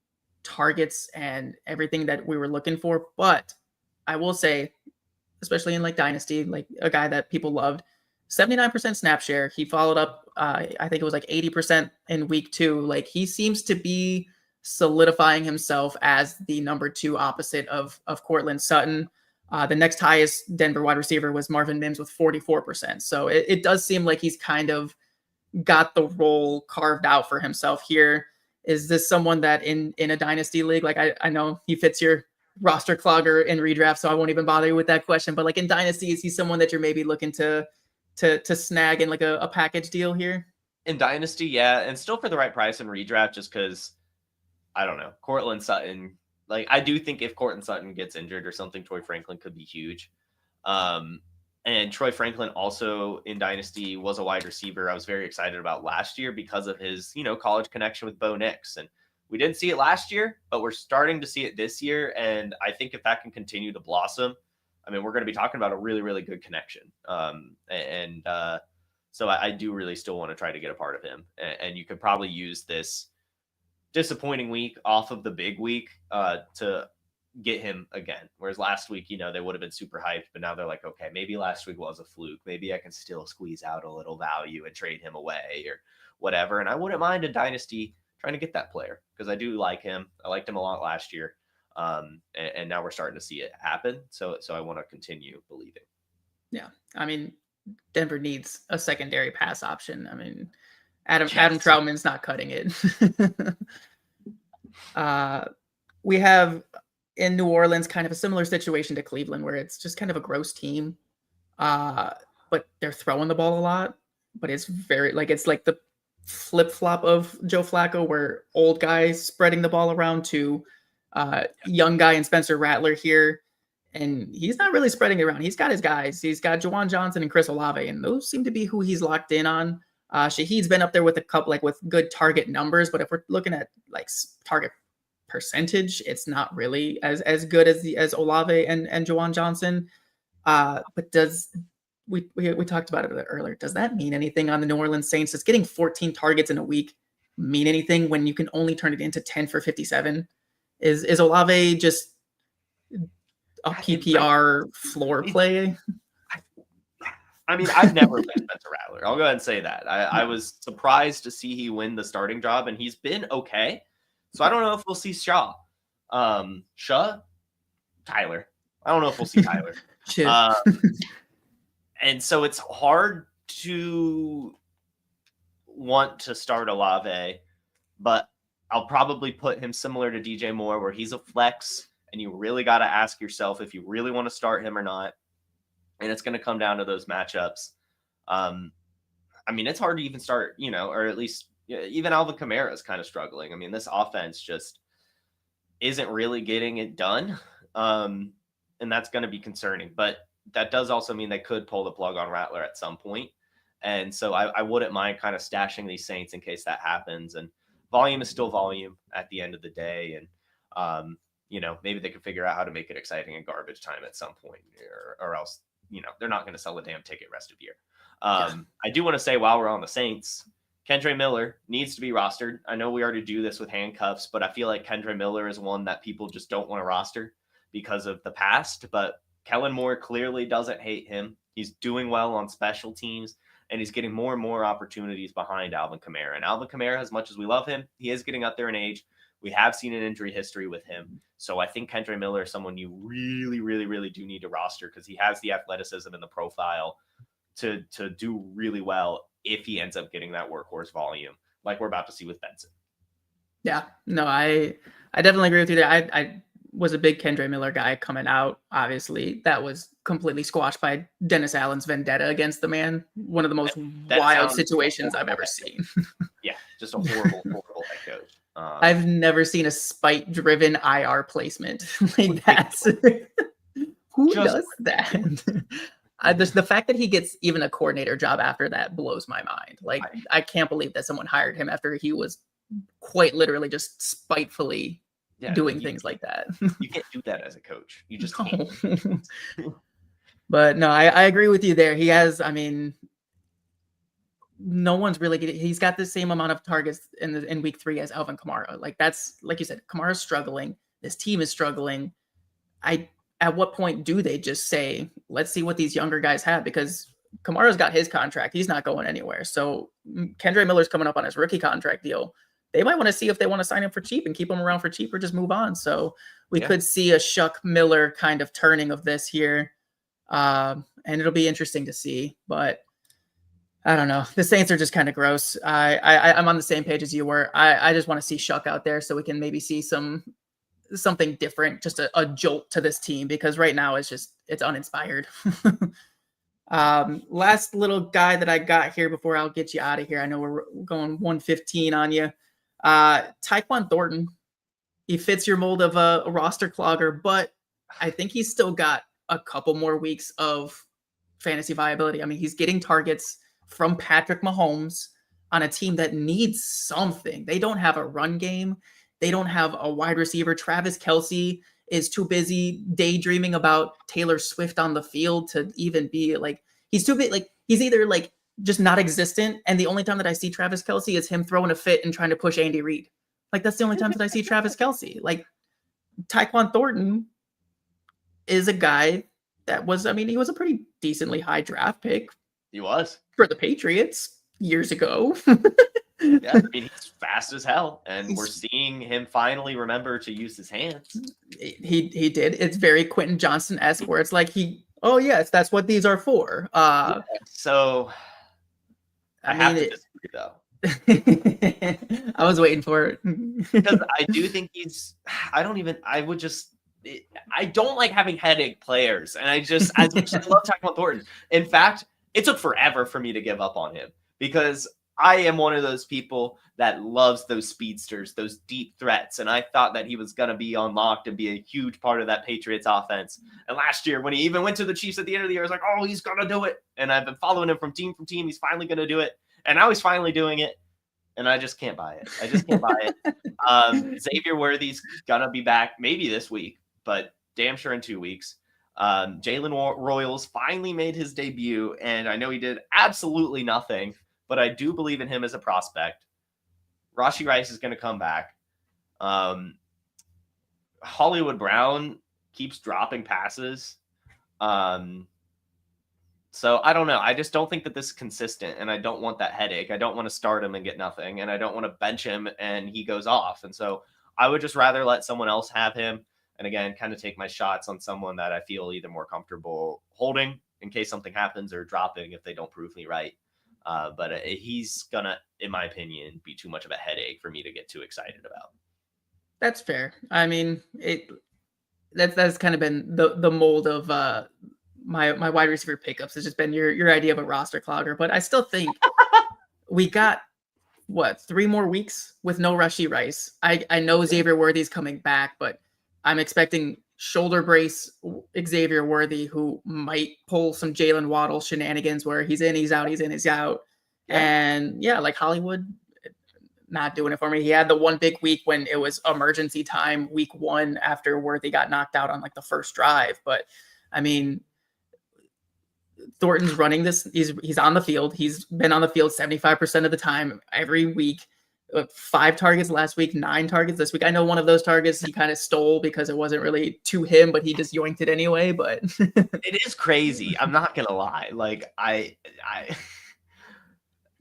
targets and everything that we were looking for, but I will say, especially in like Dynasty, like a guy that people loved, 79% snap share. He followed up, I think it was like 80% in week 2. Like he seems to be solidifying himself as the number 2 opposite of Courtland Sutton. The next highest Denver wide receiver was Marvin Mims with 44%. So it does seem like he's kind of got the role carved out for himself here. Is this someone that in a dynasty league, like I know he fits your roster clogger in redraft, so I won't even bother you with that question, but like in dynasty, is he someone that you're maybe looking to snag in like a package deal here? In dynasty, yeah, and still for the right price in redraft, just because I don't know, Courtland Sutton, like I do think if Courtland Sutton gets injured or something, Troy Franklin could be huge. And Troy Franklin also in Dynasty was a wide receiver I was very excited about last year because of his, college connection with Bo Nix. And we didn't see it last year, but we're starting to see it this year. And I think if that can continue to blossom, I mean, we're going to be talking about a really, really good connection. So I do really still want to try to get a part of him. And you could probably use this disappointing week off of the big week to get him again. Whereas last week, they would have been super hyped, but now they're like, okay, maybe last week was a fluke. Maybe I can still squeeze out a little value and trade him away or whatever. And I wouldn't mind a dynasty trying to get that player because I do like him. I liked him a lot last year. And now we're starting to see it happen. So I want to continue believing. Yeah. I mean, Denver needs a secondary pass option. I mean, Adam Troutman's not cutting it. We have in New Orleans kind of a similar situation to Cleveland where it's just kind of a gross team. But they're throwing the ball a lot, but it's it's like the flip-flop of Joe Flacco where old guy spreading the ball around to young guy and Spencer Rattler here. And he's not really spreading it around. He's got his guys. He's got Juwan Johnson and Chris Olave, and those seem to be who he's locked in on. Shahid's been up there with a couple, like with good target numbers, but if we're looking at like target percentage, it's not really as good as Olave and Juwan Johnson. But we talked about it earlier. Does that mean anything on the New Orleans Saints? Does getting 14 targets in a week mean anything when you can only turn it into 10 for 57? Is Olave just a PPR floor play? I mean, I've never been Spencer Rattler. I'll go ahead and say that. I was surprised to see he win the starting job, and he's been okay. So I don't know if we'll see Tyler. I don't know if we'll see Tyler. And so it's hard to want to start Olave, but I'll probably put him similar to DJ Moore, where he's a flex, and you really got to ask yourself if you really want to start him or not. And it's going to come down to those matchups. I mean, it's hard to even start, or at least even Alvin Kamara is kind of struggling. I mean, this offense just isn't really getting it done. And that's going to be concerning. But that does also mean they could pull the plug on Rattler at some point. And so I wouldn't mind kind of stashing these Saints in case that happens. And volume is still volume at the end of the day. And, maybe they can figure out how to make it exciting in garbage time at some point or else, they're not going to sell a damn ticket rest of the year. I do want to say while we're on the Saints, Kendre Miller needs to be rostered. I know we already do this with handcuffs, but I feel like Kendre Miller is one that people just don't want to roster because of the past. But Kellen Moore clearly doesn't hate him. He's doing well on special teams, and he's getting more and more opportunities behind Alvin Kamara. And Alvin Kamara, as much as we love him, he is getting up there in age. We have seen an injury history with him. So I think Kendre Miller is someone you really, really, really do need to roster because he has the athleticism and the profile to do really well if he ends up getting that workhorse volume like we're about to see with Benson. Yeah, no, I definitely agree with you there. I was a big Kendre Miller guy coming out. Obviously, that was completely squashed by Dennis Allen's vendetta against the man. One of the most wild situations I've ever seen. Yeah. Just a horrible, horrible head coach. I've never seen a spite-driven IR placement like that. Who does that? The fact that he gets even a coordinator job after that blows my mind. Like, I can't believe that someone hired him after he was quite literally just spitefully doing things like that. You can't do that as a coach. You just can't. But no, I agree with you there. He has, I mean, no one's really getting, he's got the same amount of targets in week 3 as Alvin Kamara. Like, that's, like you said, Kamara's struggling. This team is struggling. At what point do they just say, let's see what these younger guys have? Because Kamara's got his contract. He's not going anywhere. So Kendre Miller's coming up on his rookie contract deal. They might want to see if they want to sign him for cheap and keep him around for cheap or just move on. So we could see a Shuck Miller kind of turning of this here. And it'll be interesting to see. But I don't know. The Saints are just kind of gross. I'm on the same page as you were. I just want to see Shuck out there so we can maybe see something different, just a jolt to this team, because right now it's uninspired. Last little guy that I got here before I'll get you out of here. I know we're going 115 on you. Tyquan Thornton. He fits your mold of a roster clogger, but I think he's still got a couple more weeks of fantasy viability. I mean, he's getting targets from Patrick Mahomes on a team that needs something. They don't have a run game. They don't have a wide receiver. Travis Kelce is too busy daydreaming about Taylor Swift on the field to even be like, he's too big. Like, he's either like just not existent. And the only time that I see Travis Kelce is him throwing a fit and trying to push Andy Reid. Like, that's the only time that I see Travis Kelce. Like, Tyquan Thornton is a guy that was, I mean, he was a pretty decently high draft pick. He was. For the Patriots years ago. Yeah, I mean, he's fast as hell, and we're seeing him finally remember to use his hands. He did. It's very Quentin Johnson-esque, where it's like oh yes, that's what these are for. So I have to disagree, though. I was waiting for it. Because I do think I don't like having headache players, and I love Tyquan Thornton. In fact, it took forever for me to give up on him, because I am one of those people that loves those speedsters, those deep threats. And I thought that he was going to be unlocked and be a huge part of that Patriots offense. And last year, when he even went to the Chiefs at the end of the year, I was like, oh, he's going to do it. And I've been following him from team. He's finally going to do it. And now he's finally doing it. And I just can't buy it. Xavier Worthy's going to be back maybe this week, but damn sure in 2 weeks. Jalen Royals finally made his debut. And I know he did absolutely nothing, but I do believe in him as a prospect. Rashee Rice is going to come back. Hollywood Brown keeps dropping passes. So I don't know. I just don't think that this is consistent, and I don't want that headache. I don't want to start him and get nothing, and I don't want to bench him and he goes off. And so I would just rather let someone else have him, and again, kind of take my shots on someone that I feel either more comfortable holding in case something happens, or dropping if they don't prove me right. But he's gonna, in my opinion, be too much of a headache for me to get too excited about. That's fair. I mean, that's kind of been the mold of my wide receiver pickups. It's just been your idea of a roster clogger. But I still think we got 3 more weeks with no Rashee Rice. I know Xavier Worthy's coming back, but I'm expecting shoulder brace Xavier Worthy, who might pull some Jalen Waddle shenanigans where he's in, he's out, he's in, he's out. Yeah. And yeah, like Hollywood, not doing it for me. He had the one big week when it was emergency time, week 1, after Worthy got knocked out on like the first drive. But I mean, Thornton's running this. He's on the field. He's been on the field 75% of the time every week. 5 targets last week, 9 targets this week. I know one of those targets he kind of stole because it wasn't really to him, but he just yoinked it anyway. But it is crazy. I'm not gonna lie. Like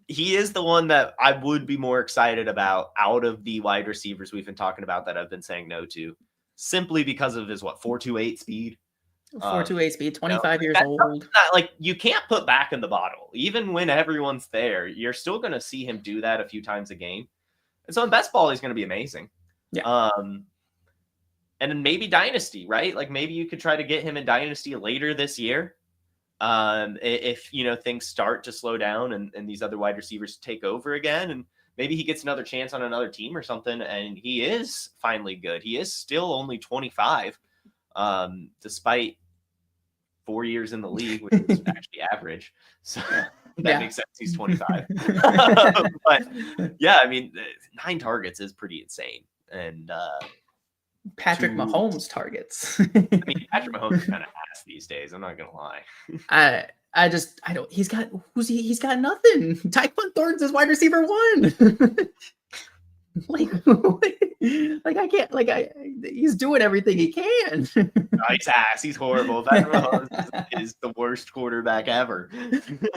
he is the one that I would be more excited about out of the wide receivers we've been talking about that I've been saying no to, simply because of his 4.28 speed. 4.28 speed, 25 years old. Not, like, you can't put back in the bottle. Even when everyone's there, you're still going to see him do that a few times a game. And so in best ball, he's going to be amazing. Yeah. And then maybe Dynasty, right? Like, maybe you could try to get him in Dynasty later this year. If, things start to slow down and these other wide receivers take over again. And maybe he gets another chance on another team or something, and he is finally good. He is still only 25, despite 4 years in the league, which is actually average. So that makes sense. He's 25. But yeah, I mean, 9 targets is pretty insane. And Patrick Mahomes targets. I mean, Patrick Mahomes is kind of ass these days. I'm not gonna lie. I don't. He's got nothing. Tyquan Thornton's is wide receiver 1. I can't. He's doing everything he can. Nice ass. He's horrible. Patrick Mahomes is the worst quarterback ever.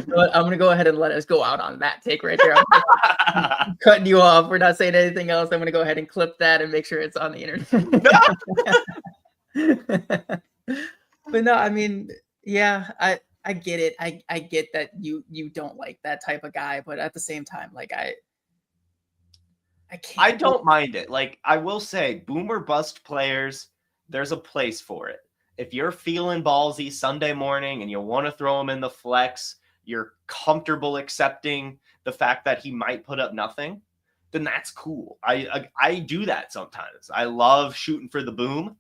But I'm gonna go ahead and let us go out on that take right there. I'm cutting you off. We're not saying anything else. I'm gonna go ahead and clip that and make sure it's on the internet. But no, I mean, yeah, I get it. I get that you don't like that type of guy, but at the same time, like I can't. I don't mind it. Like, I will say, boom or bust players, there's a place for it. If you're feeling ballsy Sunday morning and you want to throw him in the flex, you're comfortable accepting the fact that he might put up nothing, then that's cool. I do that sometimes. I love shooting for the boom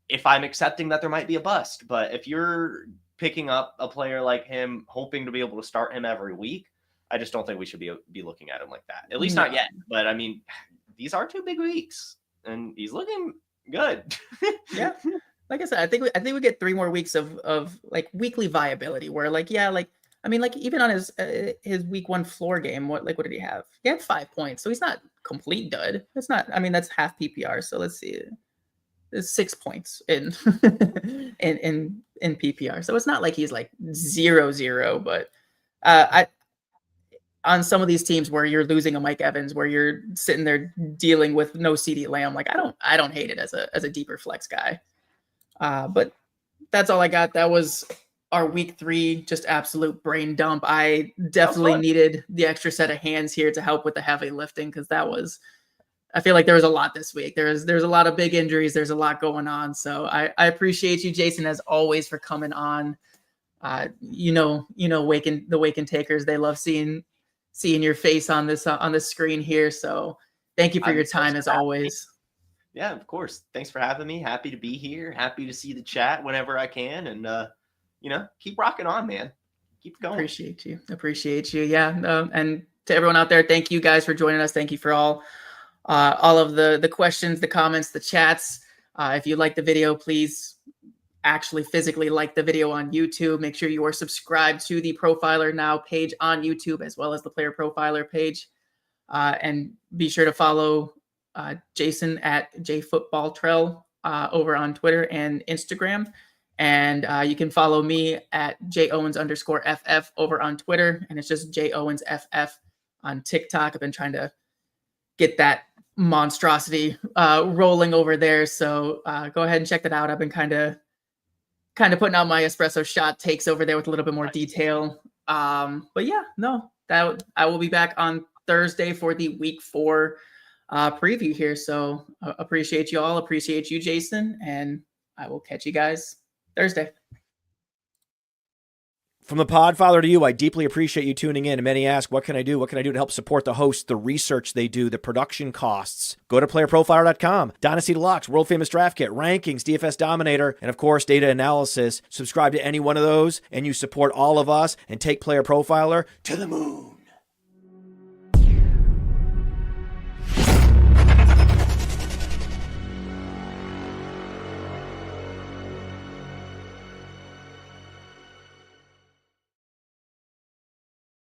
if I'm accepting that there might be a bust. But if you're picking up a player like him, hoping to be able to start him every week, I just don't think we should be looking at him like that. At least not yet. But I mean, these are 2 big weeks, and he's looking good. Yeah, like I said, I think we get 3 more weeks of like weekly viability, where like I mean, like even on his week 1 floor game, what did he have? He had 5 points, so he's not complete dud. That's not. I mean, that's half PPR. So let's see, there's 6 points in in PPR. So it's not like he's like 0-0, but on some of these teams where you're losing a Mike Evans, where you're sitting there dealing with no CeeDee Lamb, like I don't hate it as a deeper flex guy. But that's all I got. That was our week 3, just absolute brain dump. I definitely needed the extra set of hands here to help with the heavy lifting, because I feel like there was a lot this week. There's a lot of big injuries. There's a lot going on. So I appreciate you, Jason, as always, for coming on. The Waken Takers, they love seeing your face on this screen here. So thank you for your time as always. Yeah, of course. Thanks for having me. Happy to be here. Happy to see the chat whenever I can. And, keep rocking on, man. Keep going. Appreciate you. Yeah. And to everyone out there, thank you guys for joining us. Thank you for all of the questions, the comments, the chats. If you like the video, please actually physically like the video on YouTube. Make sure you are subscribed to the Profiler Now page on YouTube, as well as the Player Profiler page. And be sure to follow Jason at jfootballtrell over on Twitter and Instagram. And you can follow me at jowens_ff over on Twitter. And it's just jowensff on TikTok. I've been trying to get that monstrosity rolling over there. So go ahead and check that out. I've been kind of putting out my espresso shot takes over there with a little bit more detail. But yeah, no, that I will be back on Thursday for the week 4 preview here. So appreciate you all. Appreciate you, Jason. And I will catch you guys Thursday. From the Podfather to you, I deeply appreciate you tuning in. And many ask, what can I do? What can I do to help support the hosts, the research they do, the production costs? Go to PlayerProfiler.com, Dynasty Deluxe, World Famous Draft Kit, Rankings, DFS Dominator, and of course, Data Analysis. Subscribe to any one of those, and you support all of us and take Player Profiler to the moon.